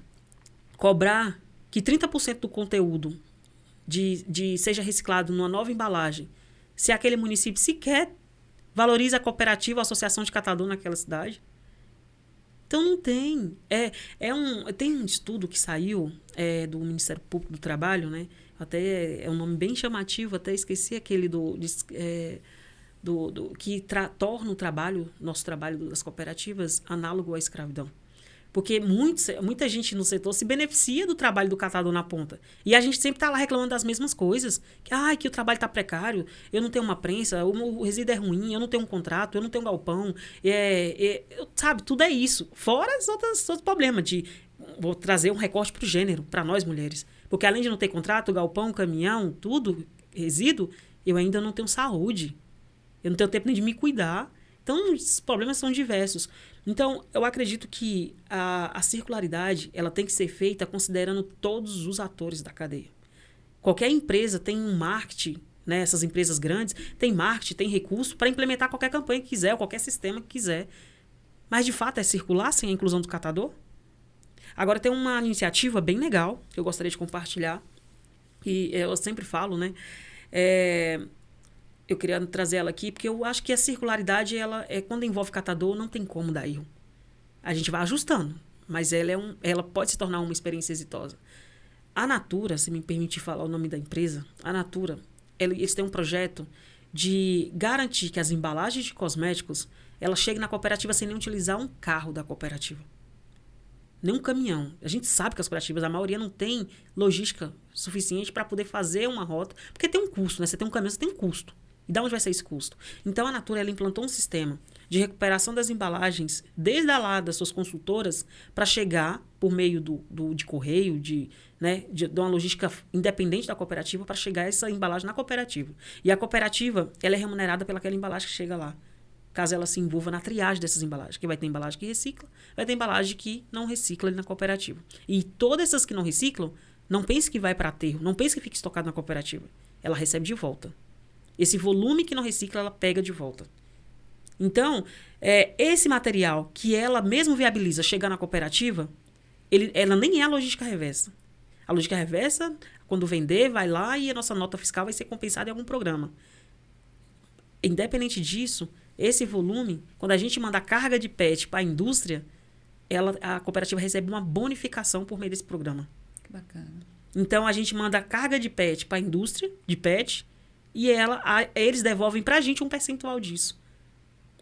[SPEAKER 4] cobrar que 30% do conteúdo seja reciclado numa nova embalagem se aquele município sequer valoriza a cooperativa, a associação de catador naquela cidade? Então, não tem. Tem um estudo que saiu do Ministério Público do Trabalho, né? Até é um nome bem chamativo, até esqueci aquele que torna o nosso trabalho das cooperativas análogo à escravidão. Porque muita gente no setor se beneficia do trabalho do catador na ponta. E a gente sempre está lá reclamando das mesmas coisas. Que o trabalho está precário, eu não tenho uma prensa, o resíduo é ruim, eu não tenho um contrato, eu não tenho um galpão. Sabe, tudo é isso. Fora os outros problemas vou trazer um recorte para o gênero, para nós mulheres. Porque além de não ter contrato, galpão, caminhão, tudo, resíduo, eu ainda não tenho saúde. Eu não tenho tempo nem de me cuidar. Então, os problemas são diversos. Então, eu acredito que a circularidade ela tem que ser feita considerando todos os atores da cadeia. Qualquer empresa tem um marketing, né? Essas empresas grandes têm marketing, têm recurso para implementar qualquer campanha que quiser, qualquer sistema que quiser. Mas, de fato, é circular sem a inclusão do catador? Agora, tem uma iniciativa bem legal que eu gostaria de compartilhar. E eu sempre falo, né? Eu queria trazer ela aqui, porque eu acho que a circularidade, quando envolve catador, não tem como dar erro. A gente vai ajustando, mas ela pode se tornar uma experiência exitosa. A Natura, se me permitir falar o nome da empresa, a Natura, eles têm um projeto de garantir que as embalagens de cosméticos, elas cheguem na cooperativa sem nem utilizar um carro da cooperativa. Nem um caminhão. A gente sabe que as cooperativas, a maioria não tem logística suficiente para poder fazer uma rota, porque tem um custo, né? Você tem um caminhão, você tem um custo. E de onde vai ser esse custo? Então, a Natura ela implantou um sistema de recuperação das embalagens desde lá das suas consultoras para chegar por meio de correio, de uma logística independente da cooperativa para chegar essa embalagem na cooperativa. E a cooperativa ela é remunerada pelaquela embalagem que chega lá, caso ela se envolva na triagem dessas embalagens. Que vai ter embalagem que recicla, vai ter embalagem que não recicla ali na cooperativa. E todas essas que não reciclam, não pense que vai para aterro, não pense que fica estocado na cooperativa. Ela recebe de volta. Esse volume que não recicla, ela pega de volta. Então, esse material que ela mesmo viabiliza chegar na cooperativa, ela nem é a logística reversa. A logística reversa, quando vender, vai lá e a nossa nota fiscal vai ser compensada em algum programa. Independente disso, esse volume, quando a gente manda carga de PET para a indústria, a cooperativa recebe uma bonificação por meio desse programa.
[SPEAKER 3] Que bacana.
[SPEAKER 4] Então, a gente manda carga de PET para a indústria de PET e eles devolvem para a gente um percentual disso,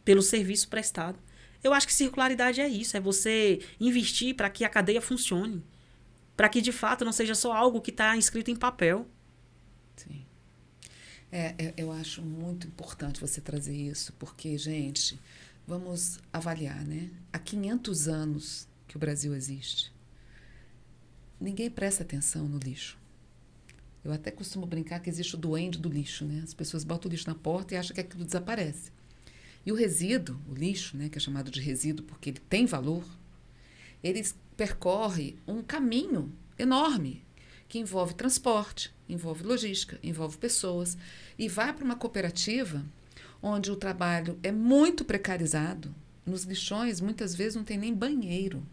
[SPEAKER 4] pelo serviço prestado. Eu acho que circularidade é isso, é você investir para que a cadeia funcione, para que, de fato, não seja só algo que está escrito em papel.
[SPEAKER 3] Sim. Eu acho muito importante você trazer isso, porque, gente, vamos avaliar, né? Há 500 anos que o Brasil existe. Ninguém presta atenção no lixo. Eu até costumo brincar que existe o duende do lixo, né? As pessoas botam o lixo na porta e acham que aquilo desaparece. E o resíduo, o lixo, né, que é chamado de resíduo porque ele tem valor, ele percorre um caminho enorme que envolve transporte, envolve logística, envolve pessoas e vai para uma cooperativa onde o trabalho é muito precarizado. Nos lixões, muitas vezes, não tem nem banheiro.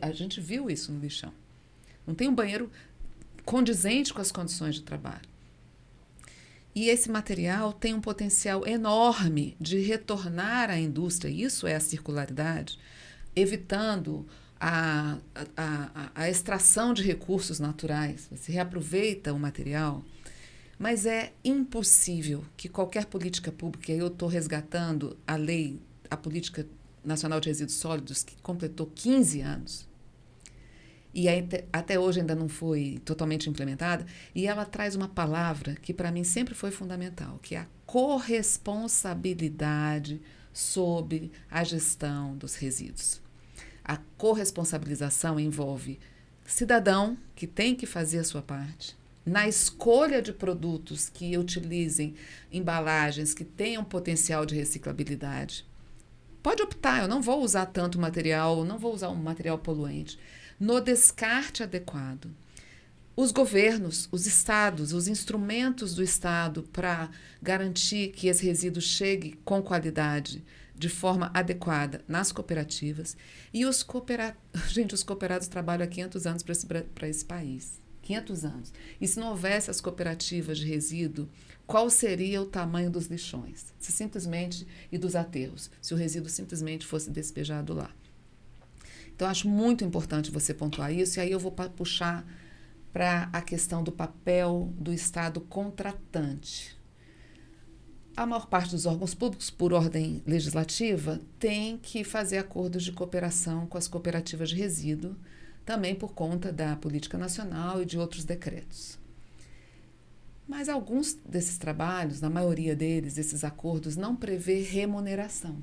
[SPEAKER 3] A gente viu isso no lixão. Não tem um banheiro condizente com as condições de trabalho. E esse material tem um potencial enorme de retornar à indústria, isso é a circularidade, evitando a extração de recursos naturais. Você reaproveita o material, mas é impossível que qualquer política pública, eu estou resgatando a Política Nacional de Resíduos Sólidos, que completou 15 anos, e até hoje ainda não foi totalmente implementada, e ela traz uma palavra que para mim sempre foi fundamental, que é a corresponsabilidade sobre a gestão dos resíduos. A corresponsabilização envolve cidadão que tem que fazer a sua parte, na escolha de produtos que utilizem embalagens que tenham potencial de reciclabilidade. Pode optar, eu não vou usar tanto material, não vou usar um material poluente. No descarte adequado. Os governos, os estados, os instrumentos do Estado para garantir que esse resíduo chegue com qualidade, de forma adequada, nas cooperativas. E os cooperados trabalham há 500 anos para esse país. 500 anos. E se não houvesse as cooperativas de resíduo, qual seria o tamanho dos lixões? E dos aterros, se o resíduo simplesmente fosse despejado lá. Então, acho muito importante você pontuar isso, e aí eu vou puxar para a questão do papel do Estado contratante. A maior parte dos órgãos públicos, por ordem legislativa, tem que fazer acordos de cooperação com as cooperativas de resíduo, também por conta da política nacional e de outros decretos. Mas alguns desses trabalhos, na maioria deles, esses acordos, não prevê remuneração.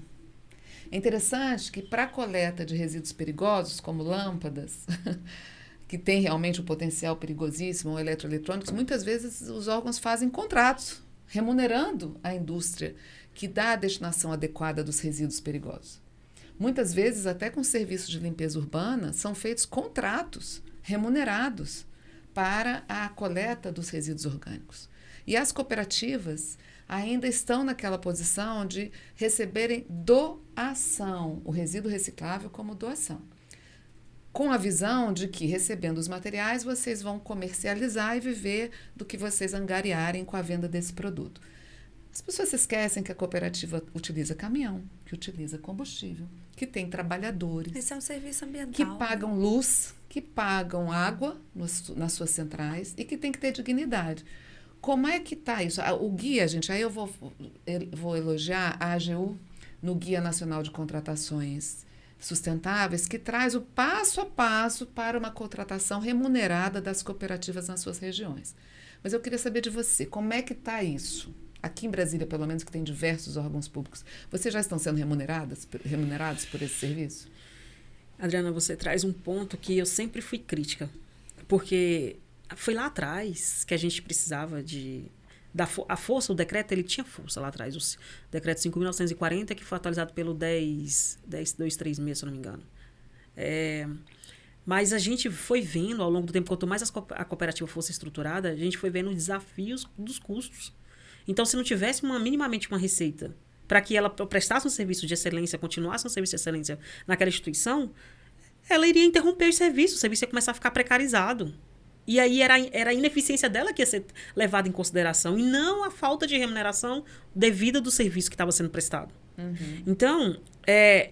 [SPEAKER 3] É interessante que para a coleta de resíduos perigosos, como lâmpadas, que tem realmente um potencial perigosíssimo, ou eletroeletrônicos, muitas vezes os órgãos fazem contratos, remunerando a indústria que dá a destinação adequada dos resíduos perigosos. Muitas vezes, até com serviços de limpeza urbana, são feitos contratos remunerados para a coleta dos resíduos orgânicos. E as cooperativas ainda estão naquela posição de receberem doação, o resíduo reciclável como doação. Com a visão de que, recebendo os materiais, vocês vão comercializar e viver do que vocês angariarem com a venda desse produto. As pessoas se esquecem que a cooperativa utiliza caminhão, que utiliza combustível, que tem trabalhadores.
[SPEAKER 2] Esse é um serviço ambiental.
[SPEAKER 3] Que pagam luz, que pagam água nas suas centrais e que tem que ter dignidade. Como é que está isso? O guia, gente, aí eu vou elogiar a AGU no Guia Nacional de Contratações Sustentáveis, que traz o passo a passo para uma contratação remunerada das cooperativas nas suas regiões. Mas eu queria saber de você, como é que está isso? Aqui em Brasília, pelo menos, que tem diversos órgãos públicos, vocês já estão sendo remunerados por esse serviço?
[SPEAKER 4] Adriana, você traz um ponto que eu sempre fui crítica, porque foi lá atrás que a gente precisava a força, o decreto, ele tinha força lá atrás, o decreto 5.940, que foi atualizado pelo 10.236, se eu não me engano. Mas a gente foi vendo, ao longo do tempo, quanto mais a cooperativa fosse estruturada, a gente foi vendo os desafios dos custos. Então, se não tivesse minimamente uma receita para que ela prestasse um serviço de excelência, continuasse um serviço de excelência naquela instituição, ela iria interromper o serviço ia começar a ficar precarizado. E aí era a ineficiência dela que ia ser levada em consideração, e não a falta de remuneração devida do serviço que estava sendo prestado. Então,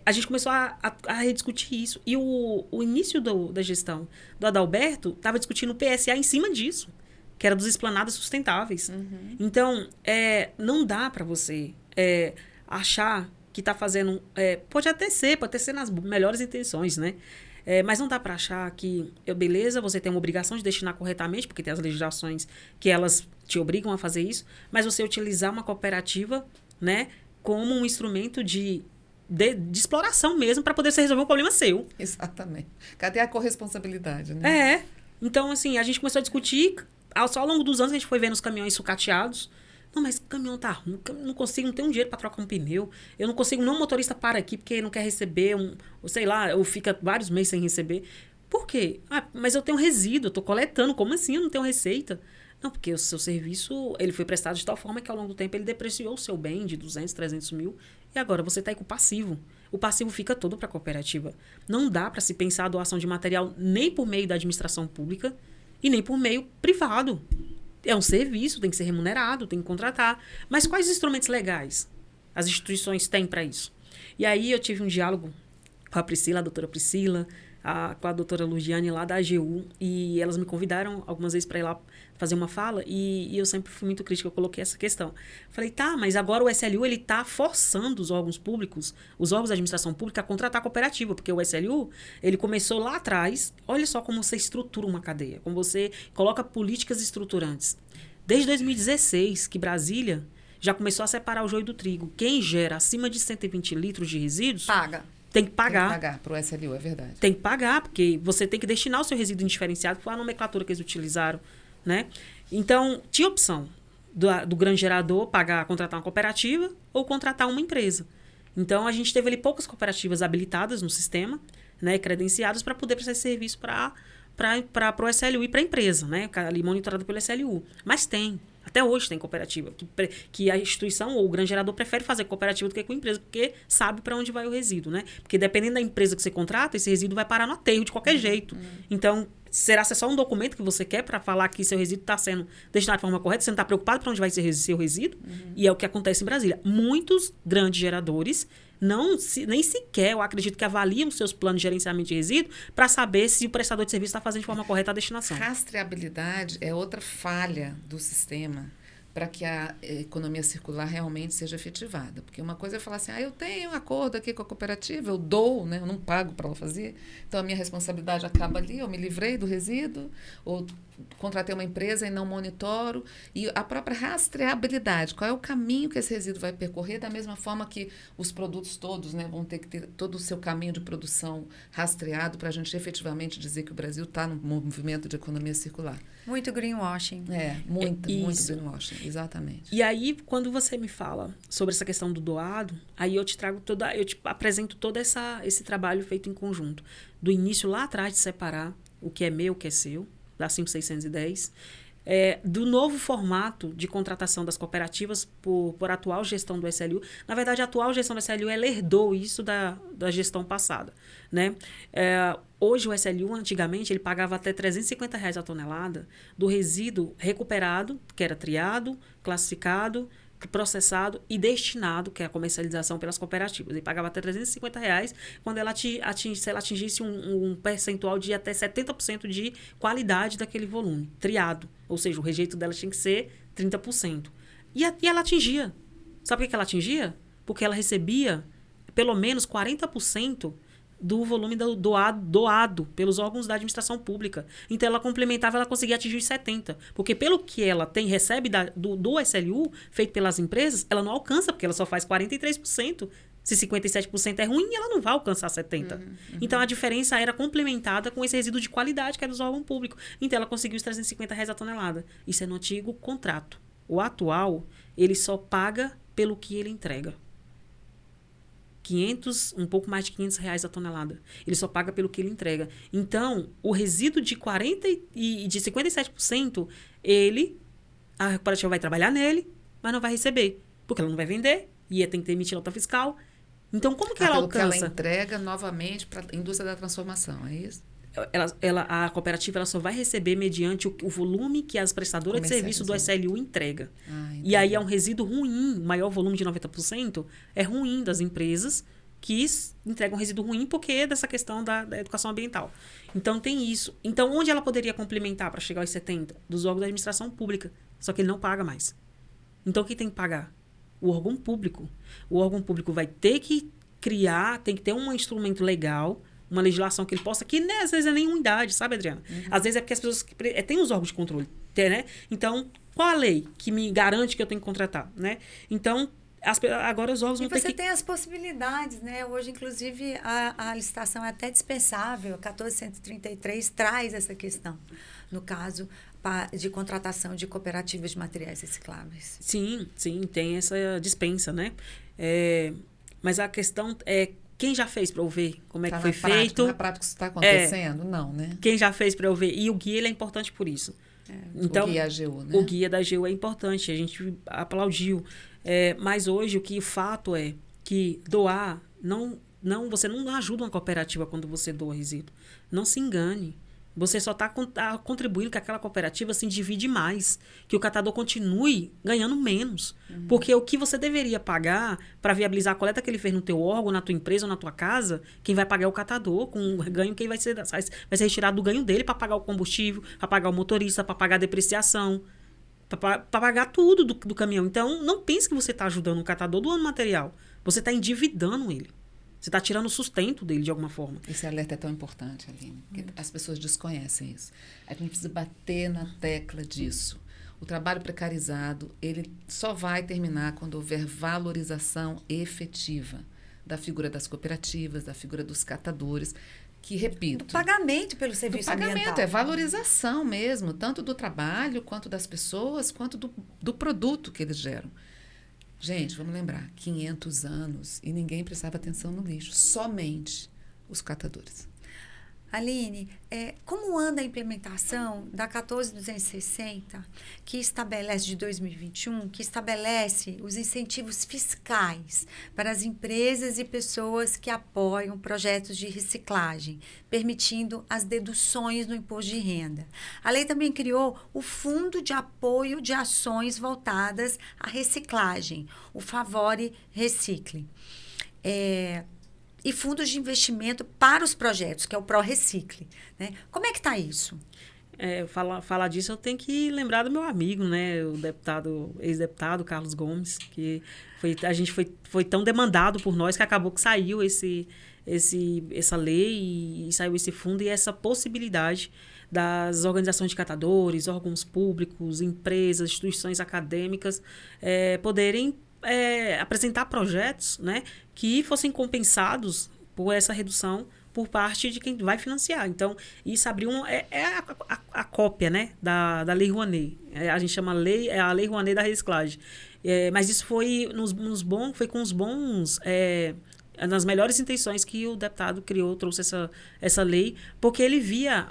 [SPEAKER 4] a gente começou a rediscutir isso. E o início da gestão do Adalberto estava discutindo o PSA em cima disso, que era dos esplanadas sustentáveis. Então, não dá para você achar que está fazendo... pode até ser nas melhores intenções, né? Mas não dá para achar que, beleza, você tem uma obrigação de destinar corretamente, porque tem as legislações que elas te obrigam a fazer isso, mas você utilizar uma cooperativa, né, como um instrumento de exploração mesmo, para poder você resolver um problema seu.
[SPEAKER 3] Exatamente. Cadê a corresponsabilidade, né?
[SPEAKER 4] Então, assim, a gente começou a discutir, só ao longo dos anos a gente foi vendo os caminhões sucateados. Não, mas o caminhão tá ruim, não consigo, não tenho dinheiro para trocar um pneu. Eu não consigo, não, motorista para aqui porque não quer receber, sei lá, ou fica vários meses sem receber. Por quê? Mas eu tenho resíduo, eu tô coletando, como assim eu não tenho receita? Não, porque o seu serviço, ele foi prestado de tal forma que ao longo do tempo ele depreciou o seu bem de 200, 300 mil, e agora você tá aí com o passivo. O passivo fica todo para a cooperativa. Não dá para se pensar a doação de material nem por meio da administração pública e nem por meio privado. É um serviço, tem que ser remunerado, tem que contratar. Mas quais instrumentos legais as instituições têm para isso? E aí eu tive um diálogo com a Priscila, a doutora Priscila, com a doutora Lugiane lá da AGU, e elas me convidaram algumas vezes para ir lá fazer uma fala, e eu sempre fui muito crítica, eu coloquei essa questão. Falei, mas agora o SLU ele está forçando os órgãos públicos, os órgãos da administração pública a contratar a cooperativa, porque o SLU, ele começou lá atrás, olha só como você estrutura uma cadeia, como você coloca políticas estruturantes. Desde 2016, que Brasília já começou a separar o joio do trigo. Quem gera acima de 120 litros de resíduos... Tem que pagar.
[SPEAKER 3] Tem que pagar para o SLU, é verdade.
[SPEAKER 4] Tem que pagar, porque você tem que destinar o seu resíduo indiferenciado, que foi a nomenclatura que eles utilizaram, né? Então, tinha opção do grande gerador contratar uma cooperativa ou contratar uma empresa. Então, a gente teve ali poucas cooperativas habilitadas no sistema, né, credenciadas para poder prestar esse serviço para o SLU e para a empresa, né, ali monitorado pelo SLU. Mas até hoje tem cooperativa, que a instituição ou o grande gerador prefere fazer cooperativa do que com empresa, porque sabe para onde vai o resíduo, né? Porque dependendo da empresa que você contrata, esse resíduo vai parar no aterro de qualquer jeito. Então, será que é só um documento que você quer para falar que seu resíduo está sendo destinado de forma correta? Você não está preocupado para onde vai ser seu resíduo? E é o que acontece em Brasília. Muitos grandes geradores nem sequer, eu acredito que avaliam os seus planos de gerenciamento de resíduo para saber se o prestador de serviço está fazendo de forma correta a destinação.
[SPEAKER 3] Rastreabilidade é outra falha do sistema para que a economia circular realmente seja efetivada. Porque uma coisa é falar assim, eu tenho um acordo aqui com a cooperativa, eu dou, né? Eu não pago para ela fazer, então a minha responsabilidade acaba ali, eu me livrei do resíduo, ou contratei uma empresa e não monitoro. E a própria rastreabilidade, qual é o caminho que esse resíduo vai percorrer, da mesma forma que os produtos todos, né, vão ter que ter todo o seu caminho de produção rastreado para a gente efetivamente dizer que o Brasil está no movimento de economia circular.
[SPEAKER 2] Muito greenwashing.
[SPEAKER 3] Muito greenwashing, exatamente.
[SPEAKER 4] E aí, quando você me fala sobre essa questão do doado, aí eu te apresento todo esse trabalho feito em conjunto. Do início lá atrás de separar o que é meu, o que é seu, da 5610, do novo formato de contratação das cooperativas por atual gestão do SLU. Na verdade, a atual gestão do SLU, ela herdou isso da gestão passada, né? Hoje, o SLU, antigamente, ele pagava até R$350 a tonelada do resíduo recuperado, que era triado, classificado, processado e destinado, que é a comercialização pelas cooperativas. Ele pagava até R$350 quando se ela atingisse um percentual de até 70% de qualidade daquele volume, triado. Ou seja, o rejeito dela tinha que ser 30%. E ela atingia. Sabe por que ela atingia? Porque ela recebia pelo menos 40% do volume doado pelos órgãos da administração pública. Então, ela complementava, ela conseguia atingir os 70%. Porque pelo que ela recebe do SLU, feito pelas empresas, ela não alcança, porque ela só faz 43%. Se 57% é ruim, ela não vai alcançar 70%. Então, a diferença era complementada com esse resíduo de qualidade, que é dos órgãos públicos. Então, ela conseguiu os R$350 a tonelada. Isso é no antigo contrato. O atual, ele só paga pelo que ele entrega. Um pouco mais de R$500 a tonelada. Ele só paga pelo que ele entrega. Então, o resíduo de 40% e de 57%, a cooperativa vai trabalhar nele, mas não vai receber. Porque ela não vai vender, e tem que emitir nota fiscal. Então, como que ela alcança?
[SPEAKER 3] Que ela entrega novamente para a indústria da transformação, é isso?
[SPEAKER 4] a cooperativa ela só vai receber mediante o volume que as prestadoras de serviço do SLU entrega. E aí é um resíduo ruim, o maior volume de 90% é ruim das empresas que entregam resíduo ruim porque é dessa questão da educação ambiental. Então tem isso. Então onde ela poderia complementar para chegar aos 70%? Dos órgãos da administração pública. Só que ele não paga mais. Então quem tem que pagar? O órgão público. O órgão público vai ter que criar, tem que ter um instrumento legal, uma legislação que ele possa, que né, às vezes é nem unidade, sabe, Adriana? Às vezes é porque as pessoas têm os órgãos de controle, né? Então, qual a lei que me garante que eu tenho que contratar, né? Então, agora os órgãos vão ter que...
[SPEAKER 2] E você tem as possibilidades, né? Hoje, inclusive, a licitação é até dispensável. A 1433 traz essa questão, no caso de contratação de cooperativas de materiais recicláveis.
[SPEAKER 4] Sim, tem essa dispensa, né? Mas a questão é quem já fez para eu ver como é que foi feito.
[SPEAKER 3] Na prática isso está acontecendo? Não, né?
[SPEAKER 4] Quem já fez para eu ver. E o guia ele é importante por isso. Então,
[SPEAKER 3] o guia AGU, né?
[SPEAKER 4] O guia da AGU é importante. A gente aplaudiu. Mas hoje o fato é que doar, você não ajuda uma cooperativa quando você doa resíduo. Não se engane. Você só está contribuindo que aquela cooperativa se divide mais, que o catador continue ganhando menos. Porque o que você deveria pagar para viabilizar a coleta que ele fez no teu órgão, na tua empresa ou na tua casa, quem vai pagar é o catador, com o ganho que vai ser retirado do ganho dele para pagar o combustível, para pagar o motorista, para pagar a depreciação, para pagar tudo do caminhão. Então, não pense que você está ajudando o catador doando material. Você está endividando ele. Você está tirando o sustento dele de alguma forma.
[SPEAKER 3] Esse alerta é tão importante, Aline, porque as pessoas desconhecem isso. A gente precisa bater na tecla disso. O trabalho precarizado, ele só vai terminar quando houver valorização efetiva da figura das cooperativas, da figura dos catadores, que, repito...
[SPEAKER 2] O pagamento pelo serviço ambiental.
[SPEAKER 3] Pagamento, é valorização mesmo, tanto do trabalho, quanto das pessoas, quanto do produto que eles geram. Gente, vamos lembrar, 500 anos e ninguém prestava atenção no lixo, somente os catadores.
[SPEAKER 2] Aline, como anda a implementação da 14260, que estabelece, de 2021, que estabelece os incentivos fiscais para as empresas e pessoas que apoiam projetos de reciclagem, permitindo as deduções no imposto de renda. A lei também criou o Fundo de Apoio de Ações Voltadas à Reciclagem, o Favore Recicle. E fundos de investimento para os projetos, que é o ProRecicle, né? Como é que está isso?
[SPEAKER 4] Falar disso, eu tenho que lembrar do meu amigo, né? O ex-deputado Carlos Gomes, que foi tão demandado por nós que acabou que saiu essa lei e saiu esse fundo e essa possibilidade das organizações de catadores, órgãos públicos, empresas, instituições acadêmicas poderem apresentar projetos, né, que fossem compensados por essa redução por parte de quem vai financiar. Então, isso abriu a cópia, né, da Lei Rouanet. A gente chama a Lei Rouanet da reciclagem. Mas isso foi foi com os bons... nas melhores intenções que o deputado trouxe essa lei, porque ele via,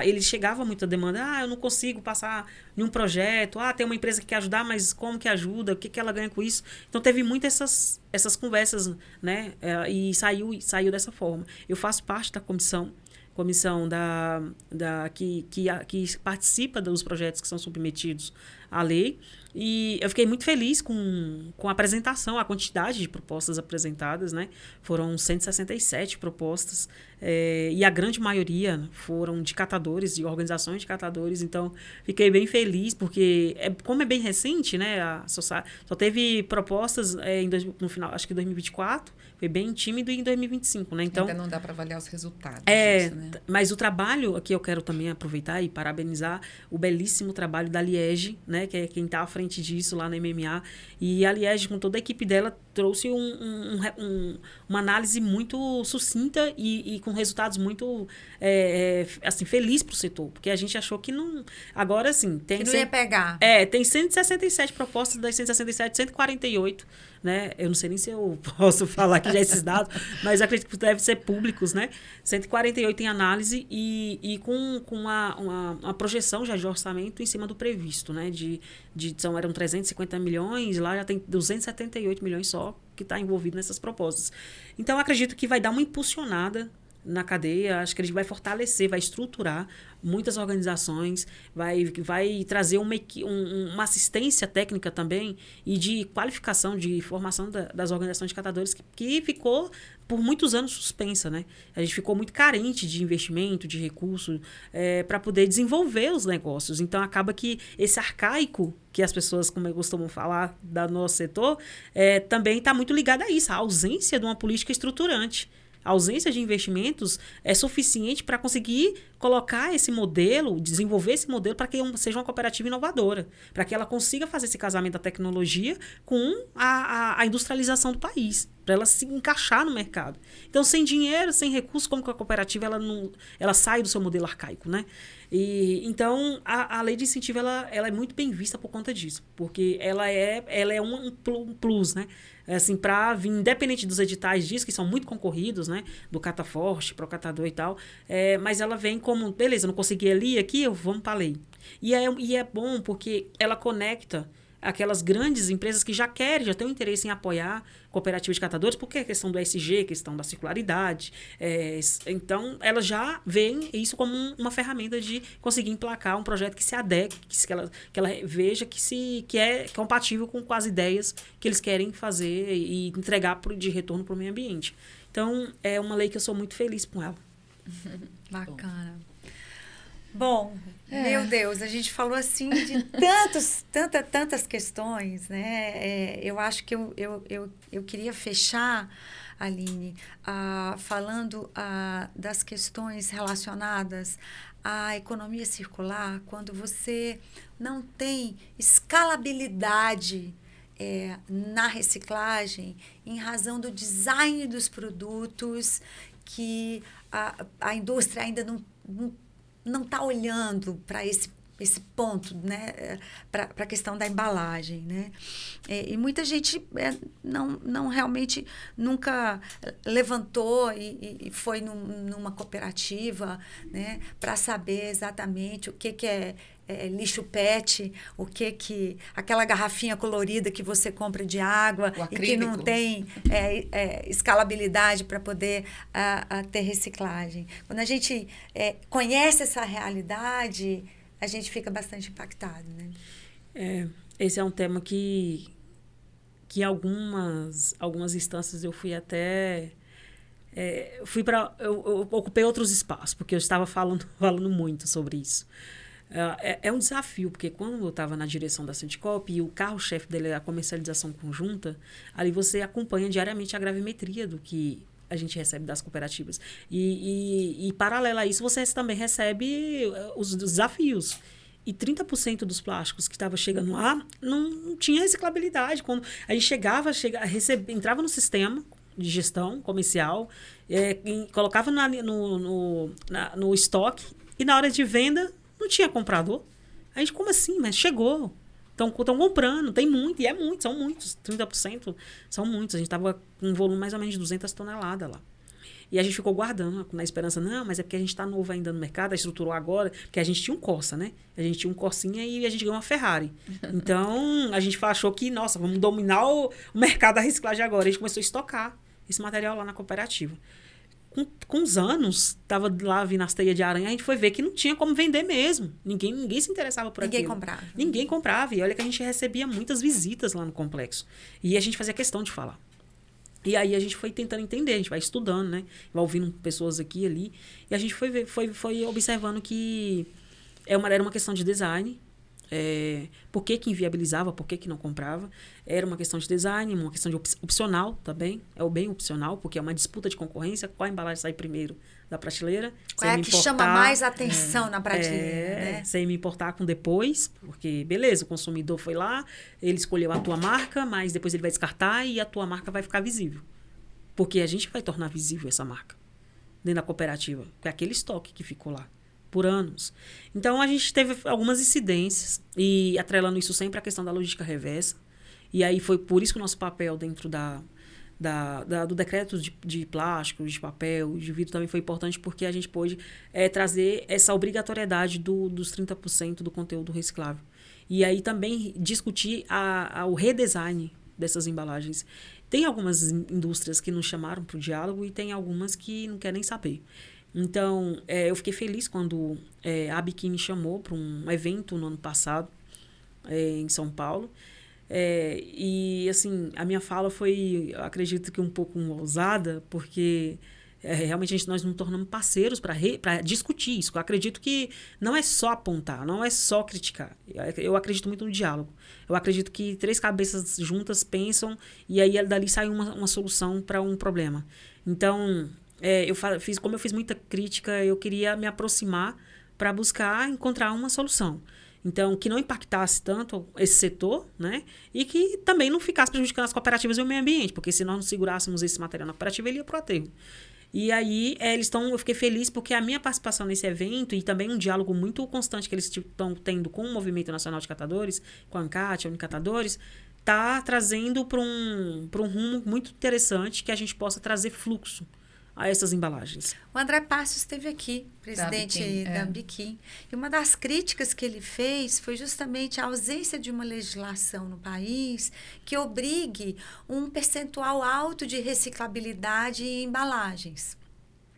[SPEAKER 4] ele chegava muito a demanda, eu não consigo passar em um projeto, tem uma empresa que quer ajudar, mas como que ajuda, o que ela ganha com isso? Então, teve muitas essas conversas, né, e saiu dessa forma. Eu faço parte da comissão que participa dos projetos que são submetidos à lei, e eu fiquei muito feliz com a apresentação, a quantidade de propostas apresentadas, né? Foram 167 propostas, e a grande maioria foram de catadores, de organizações de catadores, então fiquei bem feliz, porque como é bem recente, né? Só teve propostas no final, acho que 2024, foi bem tímido, e em 2025, né? Então,
[SPEAKER 3] ainda não dá para avaliar os resultados disso, né?
[SPEAKER 4] Mas o trabalho, aqui eu quero também aproveitar e parabenizar o belíssimo trabalho da Liege, né? Que é quem está à frente disso lá na MMA, e a Liege, com toda a equipe dela, trouxe uma análise muito sucinta e com resultados muito assim, feliz para o setor, porque a gente achou que não... Agora, sim,
[SPEAKER 2] que não ia pegar.
[SPEAKER 4] Tem 167 propostas, das 167, 148, né? Eu não sei nem se eu posso falar aqui já esses dados, mas acredito que devem ser públicos, né? 148 em análise e com uma projeção já de orçamento em cima do previsto, né? Eram 350 milhões, lá já tem 278 milhões só que está envolvido nessas propostas. Então, acredito que vai dar uma impulsionada na cadeia. Acho que a gente vai fortalecer, vai estruturar muitas organizações, vai trazer uma assistência técnica também e de qualificação, de formação das organizações de catadores que ficou por muitos anos suspensa, né? A gente ficou muito carente de investimento, de recursos para poder desenvolver os negócios. Então, acaba que esse arcaico que as pessoas, como costumam falar, do nosso setor, também está muito ligado a isso, a ausência de uma política estruturante. A ausência de investimentos é suficiente para conseguir colocar esse modelo, desenvolver esse modelo para que seja uma cooperativa inovadora, para que ela consiga fazer esse casamento da tecnologia com a industrialização do país, para ela se encaixar no mercado. Então, sem dinheiro, sem recursos, como que a cooperativa ela sai do seu modelo arcaico, né? Então, a lei de incentivo ela é muito bem vista por conta disso, porque ela é um plus, né? Assim, para vir, independente dos editais disso, que são muito concorridos, né? Do Cataforte, Procatador e tal, mas ela vem como, beleza, não consegui ali, aqui, vamos para a lei. E é bom porque ela conecta aquelas grandes empresas que já têm um interesse em apoiar cooperativas de catadores, porque a questão do ESG, questão da circularidade. Então, elas já veem isso como uma ferramenta de conseguir emplacar um projeto que se adeque, que ela veja que é compatível com as ideias que eles querem fazer e entregar de retorno para o meio ambiente. Então, é uma lei que eu sou muito feliz com ela.
[SPEAKER 2] Bacana. Bom, meu Deus, a gente falou assim de tantas questões, né? Eu acho que eu queria fechar, Aline, falando das questões relacionadas à economia circular, quando você não tem escalabilidade na reciclagem, em razão do design dos produtos, que a indústria ainda não está olhando para esse ponto, né? Para a questão da embalagem, né? E muita gente não realmente nunca levantou e foi numa cooperativa, né? Para saber exatamente o que é lixo PET, aquela garrafinha colorida que você compra de água e que não tem escalabilidade para poder ter reciclagem. Quando a gente conhece essa realidade, a gente fica bastante impactado, né?
[SPEAKER 4] Esse é um tema que em algumas instâncias eu fui até... eu ocupei outros espaços, porque eu estava falando muito sobre isso. É um desafio, porque quando eu estava na direção da Sindicoop e o carro-chefe dele é a comercialização conjunta, ali você acompanha diariamente a gravimetria do que a gente recebe das cooperativas. E paralelo a isso, você também recebe os desafios. E 30% dos plásticos que estava chegando lá não tinha reciclabilidade. Quando a gente entrava no sistema de gestão comercial, colocava no estoque e na hora de venda não tinha comprador. A gente, como assim? Mas chegou. Estão comprando, tem muito, e são muitos. 30% são muitos. A gente estava com um volume mais ou menos de 200 toneladas lá. E a gente ficou guardando, na esperança, não, mas é porque a gente está novo ainda no mercado, a estruturou agora, porque a gente tinha um Corsa, né? A gente tinha um Corsinha e a gente ganhou uma Ferrari. Então, a gente achou que, nossa, vamos dominar o mercado da reciclagem agora. A gente começou a estocar esse material lá na cooperativa. Com os anos, estava lá vindo as teias de aranha, a gente foi ver que não tinha como vender mesmo. Ninguém se interessava por aquilo. Ninguém comprava. E olha que a gente recebia muitas visitas lá no complexo. E a gente fazia questão de falar. E aí a gente foi tentando entender, a gente vai estudando, né? Vai ouvindo pessoas aqui e ali. E a gente foi observando que era uma questão de design. Por que inviabilizava, por que não comprava. Era uma questão de design, uma questão de opcional também. É o bem opcional, porque é uma disputa de concorrência. Qual a embalagem sai primeiro da prateleira?
[SPEAKER 2] Qual é a que chama mais atenção na prateleira, né?
[SPEAKER 4] Sem me importar com depois, porque, beleza, o consumidor foi lá, ele escolheu a tua marca, mas depois ele vai descartar e a tua marca vai ficar visível. Porque a gente vai tornar visível essa marca dentro da cooperativa. Porque é aquele estoque que ficou lá por anos. Então, a gente teve algumas incidências e atrelando isso sempre à questão da logística reversa. E aí foi por isso que o nosso papel dentro do decreto de plástico, de papel, de vidro também foi importante, porque a gente pôde trazer essa obrigatoriedade dos 30% do conteúdo reciclável. E aí também discutir o redesign dessas embalagens. tem algumas indústrias que nos chamaram para o diálogo e tem algumas que não querem nem saber. Então, eu fiquei feliz quando a Abiquim me chamou para um evento no ano passado, em São Paulo. E, assim, a minha fala foi, eu acredito que um pouco ousada, porque realmente nós nos tornamos parceiros para discutir isso. Eu acredito que não é só apontar, não é só criticar. Eu acredito muito no diálogo. Eu acredito que 3 cabeças juntas pensam e aí dali sai uma solução para um problema. Então, como eu fiz muita crítica, eu queria me aproximar para buscar encontrar uma solução. Então, que não impactasse tanto esse setor, né? E que também não ficasse prejudicando as cooperativas e o meio ambiente, porque se nós não segurássemos esse material na cooperativa, ele ia para o aterro. E aí, eu fiquei feliz porque a minha participação nesse evento e também um diálogo muito constante que eles estão tendo com o Movimento Nacional de Catadores, com a ANCAT, a Unicatadores, está trazendo para um rumo muito interessante que a gente possa trazer fluxo a essas embalagens.
[SPEAKER 2] O André Passos esteve aqui, presidente da Abiquim, e uma das críticas que ele fez foi justamente a ausência de uma legislação no país que obrigue um percentual alto de reciclabilidade em embalagens.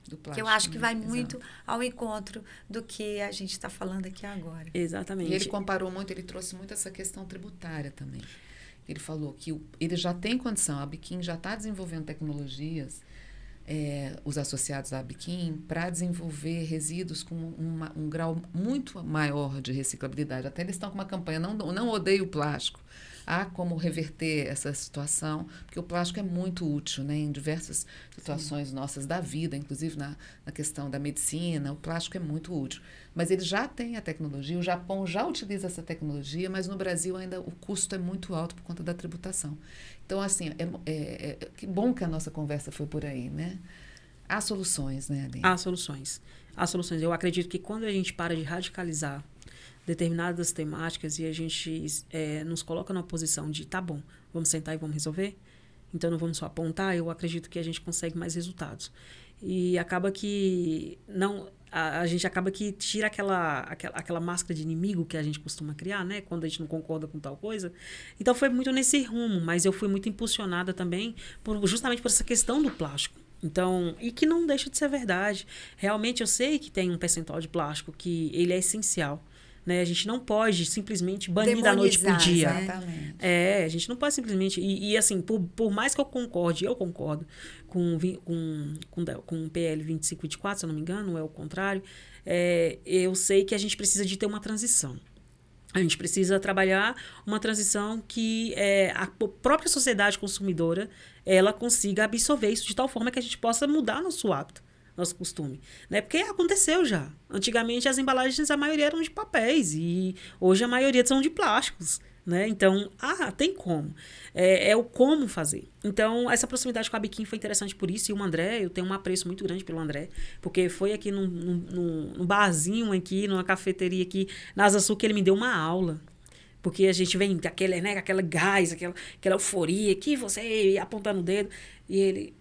[SPEAKER 2] Do plástico, que eu acho que vai muito ao encontro do que a gente está falando aqui agora.
[SPEAKER 4] Exatamente.
[SPEAKER 3] E ele comparou muito, ele trouxe muito essa questão tributária também. Ele falou que ele já tem condição, a Abiquim já está desenvolvendo tecnologias, os associados à Abiquim, para desenvolver resíduos com um grau muito maior de reciclabilidade. Até eles estão com uma campanha, não odeie o plástico. Há como reverter essa situação, porque o plástico é muito útil, né, em diversas situações nossas da vida, inclusive na questão da medicina, o plástico é muito útil. Mas ele já tem a tecnologia, o Japão já utiliza essa tecnologia, mas no Brasil ainda o custo é muito alto por conta da tributação. Então, assim, que bom que a nossa conversa foi por aí, né? Há soluções, né, Aline?
[SPEAKER 4] Há soluções. Eu acredito que quando a gente para de radicalizar determinadas temáticas e a gente nos coloca numa posição de, tá bom, vamos sentar e vamos resolver, então não vamos só apontar, eu acredito que a gente consegue mais resultados. E acaba que a gente acaba que tira aquela máscara de inimigo que a gente costuma criar, né? Quando a gente não concorda com tal coisa. Então foi muito nesse rumo, mas eu fui muito impulsionada também justamente por essa questão do plástico. Então, e que não deixa de ser verdade. Realmente eu sei que tem um percentual de plástico que ele é essencial. Né? A gente não pode simplesmente banir da noite pro dia.
[SPEAKER 2] Exatamente.
[SPEAKER 4] A gente não pode simplesmente... E assim, por mais que eu concordo com o PL 2524, se eu não me engano, é o contrário, eu sei que a gente precisa de ter uma transição. A gente precisa trabalhar uma transição que a própria sociedade consumidora ela consiga absorver isso de tal forma que a gente possa mudar nosso hábito. Nosso costume, né? Porque aconteceu já. Antigamente as embalagens, a maioria eram de papéis e hoje a maioria são de plásticos, né? Então, tem como. É o como fazer. Então, essa proximidade com a Abiquim foi interessante por isso. E o André, eu tenho um apreço muito grande pelo André, porque foi aqui num barzinho aqui, numa cafeteria aqui na Asa Sul, que ele me deu uma aula. Porque a gente vem com aquela gás, aquela euforia, que você ia apontando o dedo, e ele...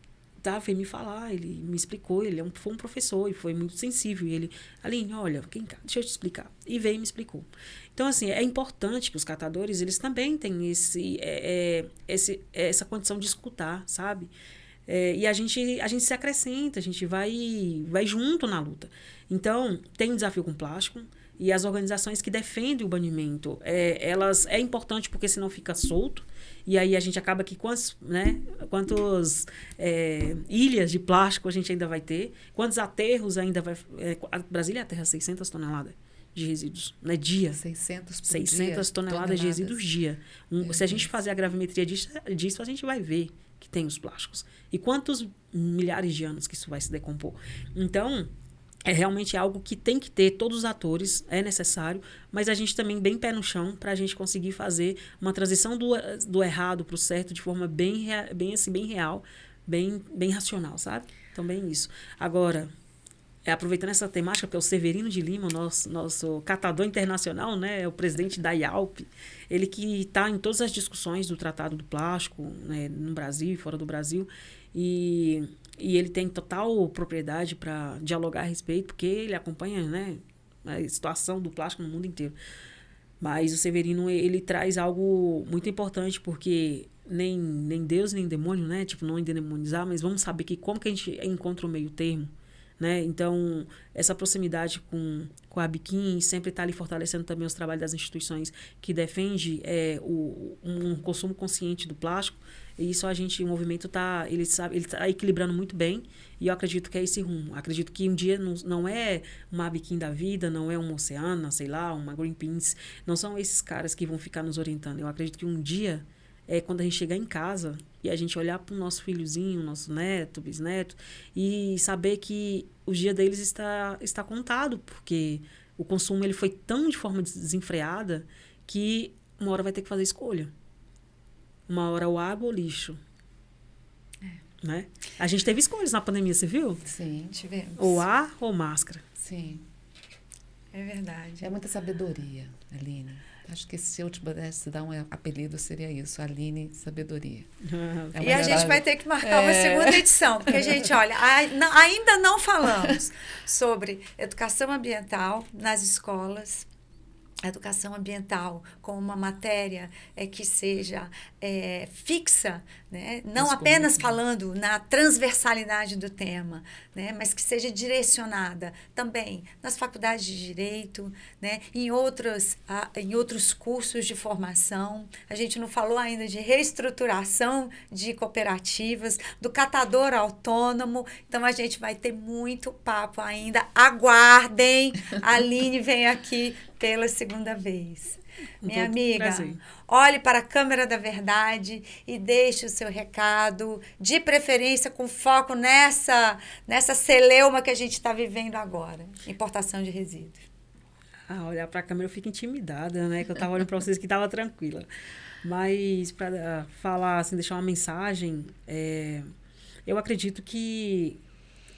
[SPEAKER 4] veio me falar, ele me explicou, ele foi um professor e foi muito sensível. E ele, Aline, olha, vem cá, deixa eu te explicar. E veio e me explicou. Então, assim, é importante que os catadores, eles também tenham essa condição de escutar, sabe? E a gente se acrescenta, a gente vai junto na luta. Então, tem um desafio com plástico. E as organizações que defendem o banimento, é importante porque senão fica solto. E aí a gente acaba que quantas ilhas de plástico a gente ainda vai ter, quantos aterros ainda vai... a Brasília aterra 600 toneladas de resíduos, né? Dia. 600 toneladas de resíduos dia. Se a gente fazer a gravimetria disso, a gente vai ver que tem os plásticos. E quantos milhares de anos que isso vai se decompor. Então... realmente algo que tem que ter todos os atores, é necessário, mas a gente também bem pé no chão para a gente conseguir fazer uma transição do errado para o certo de forma bem real, bem racional, sabe? Então, bem isso. Agora, aproveitando essa temática, porque é o Severino de Lima, nosso catador internacional, né, o presidente da IALP, ele que está em todas as discussões do Tratado do Plástico, né, no Brasil e fora do Brasil, e ele tem total propriedade para dialogar a respeito, porque ele acompanha, né, a situação do plástico no mundo inteiro. Mas o Severino, ele traz algo muito importante, porque nem Deus, nem demônio, né? Tipo, não endemonizar, mas vamos saber que como que a gente encontra o meio termo, né? Então, essa proximidade com a Biquim sempre está ali fortalecendo também os trabalhos das instituições que defende um consumo consciente do plástico. E isso o movimento ele tá equilibrando muito bem, e eu acredito que é esse rumo. Acredito que um dia não é uma Biquim da vida, não é uma Oceana, sei lá, uma Greenpeace, não são esses caras que vão ficar nos orientando. Eu acredito que um dia é quando a gente chegar em casa e a gente olhar para o nosso filhozinho, nosso neto, bisneto, e saber que o dia deles está contado, porque o consumo ele foi tão de forma desenfreada que uma hora vai ter que fazer escolha. Uma hora ou água ou lixo. Né? A gente teve escolhas na pandemia, você viu?
[SPEAKER 3] Sim.
[SPEAKER 2] Tivemos.
[SPEAKER 4] Ou ar ou máscara.
[SPEAKER 3] Sim.
[SPEAKER 2] É verdade.
[SPEAKER 3] É muita sabedoria, Aline. Acho que se eu te pudesse dar um apelido, seria isso, Aline Sabedoria.
[SPEAKER 2] E a gente vai ter que marcar uma segunda edição, porque, gente, olha, ainda não falamos sobre educação ambiental nas escolas, educação ambiental como uma matéria que seja fixa, né? Não apenas falando na transversalidade do tema, né? Mas que seja direcionada também nas faculdades de Direito, né? Em outros cursos de formação. A gente não falou ainda de reestruturação de cooperativas, do catador autônomo. Então, a gente vai ter muito papo ainda. Aguardem, a Aline vem aqui pela segunda vez. Minha amiga,
[SPEAKER 4] prazer.
[SPEAKER 2] Olhe para a câmera da verdade e deixe o seu recado, de preferência com foco nessa celeuma que a gente está vivendo agora, importação de resíduos.
[SPEAKER 4] Olhar para a câmera eu fico intimidada, né? Que eu estava olhando para vocês que estava tranquila. Mas para falar, assim, deixar uma mensagem, eu acredito que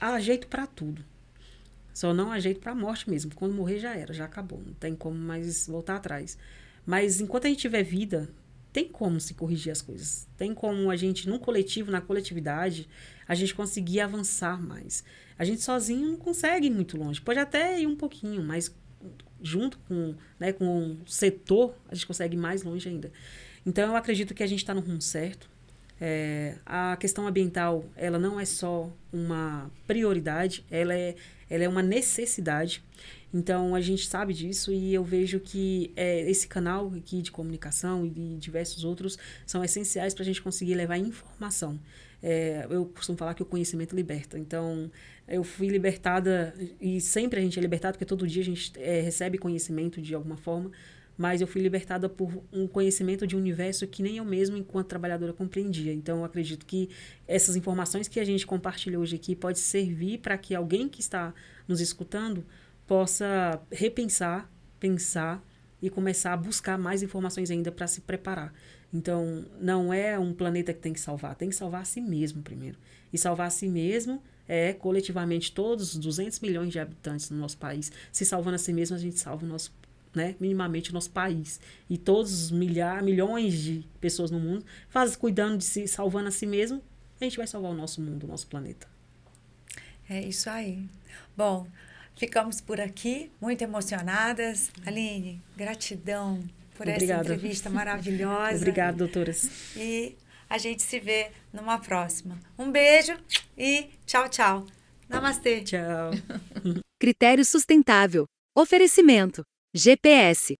[SPEAKER 4] há jeito para tudo. Só não há jeito para a morte mesmo. Quando morrer já era, já acabou. Não tem como mais voltar atrás. Mas enquanto a gente tiver vida, tem como se corrigir as coisas. Tem como a gente, num coletivo, na coletividade, a gente conseguir avançar mais. A gente sozinho não consegue ir muito longe. Pode até ir um pouquinho, mas junto com o setor, a gente consegue ir mais longe ainda. Então, eu acredito que a gente está no rumo certo. A questão ambiental, ela não é só uma prioridade, ela é uma necessidade. Então, a gente sabe disso e eu vejo que esse canal aqui de comunicação e diversos outros são essenciais para a gente conseguir levar informação. Eu costumo falar que o conhecimento liberta. Então, eu fui libertada, e sempre a gente é libertado, porque todo dia a gente recebe conhecimento de alguma forma, mas eu fui libertada por um conhecimento de um universo que nem eu mesma, enquanto trabalhadora, compreendia. Então, eu acredito que essas informações que a gente compartilha hoje aqui pode servir para que alguém que está nos escutando possa repensar, pensar e começar a buscar mais informações ainda para se preparar. Então, não é um planeta que tem que salvar a si mesmo primeiro. E salvar a si mesmo coletivamente todos os 200 milhões de habitantes no nosso país. Se salvando a si mesmo, a gente salva o nosso, minimamente o nosso país. E todos os milhões de pessoas no mundo cuidando de si, salvando a si mesmo, a gente vai salvar o nosso mundo, o nosso planeta.
[SPEAKER 2] É isso aí. Bom, ficamos por aqui, muito emocionadas. Aline, gratidão por
[SPEAKER 4] Obrigada.
[SPEAKER 2] Essa entrevista maravilhosa.
[SPEAKER 4] Obrigada, doutoras.
[SPEAKER 2] E a gente se vê numa próxima. Um beijo e tchau, tchau. Namastê.
[SPEAKER 4] Tchau.
[SPEAKER 1] Critério sustentável. Oferecimento. GPS.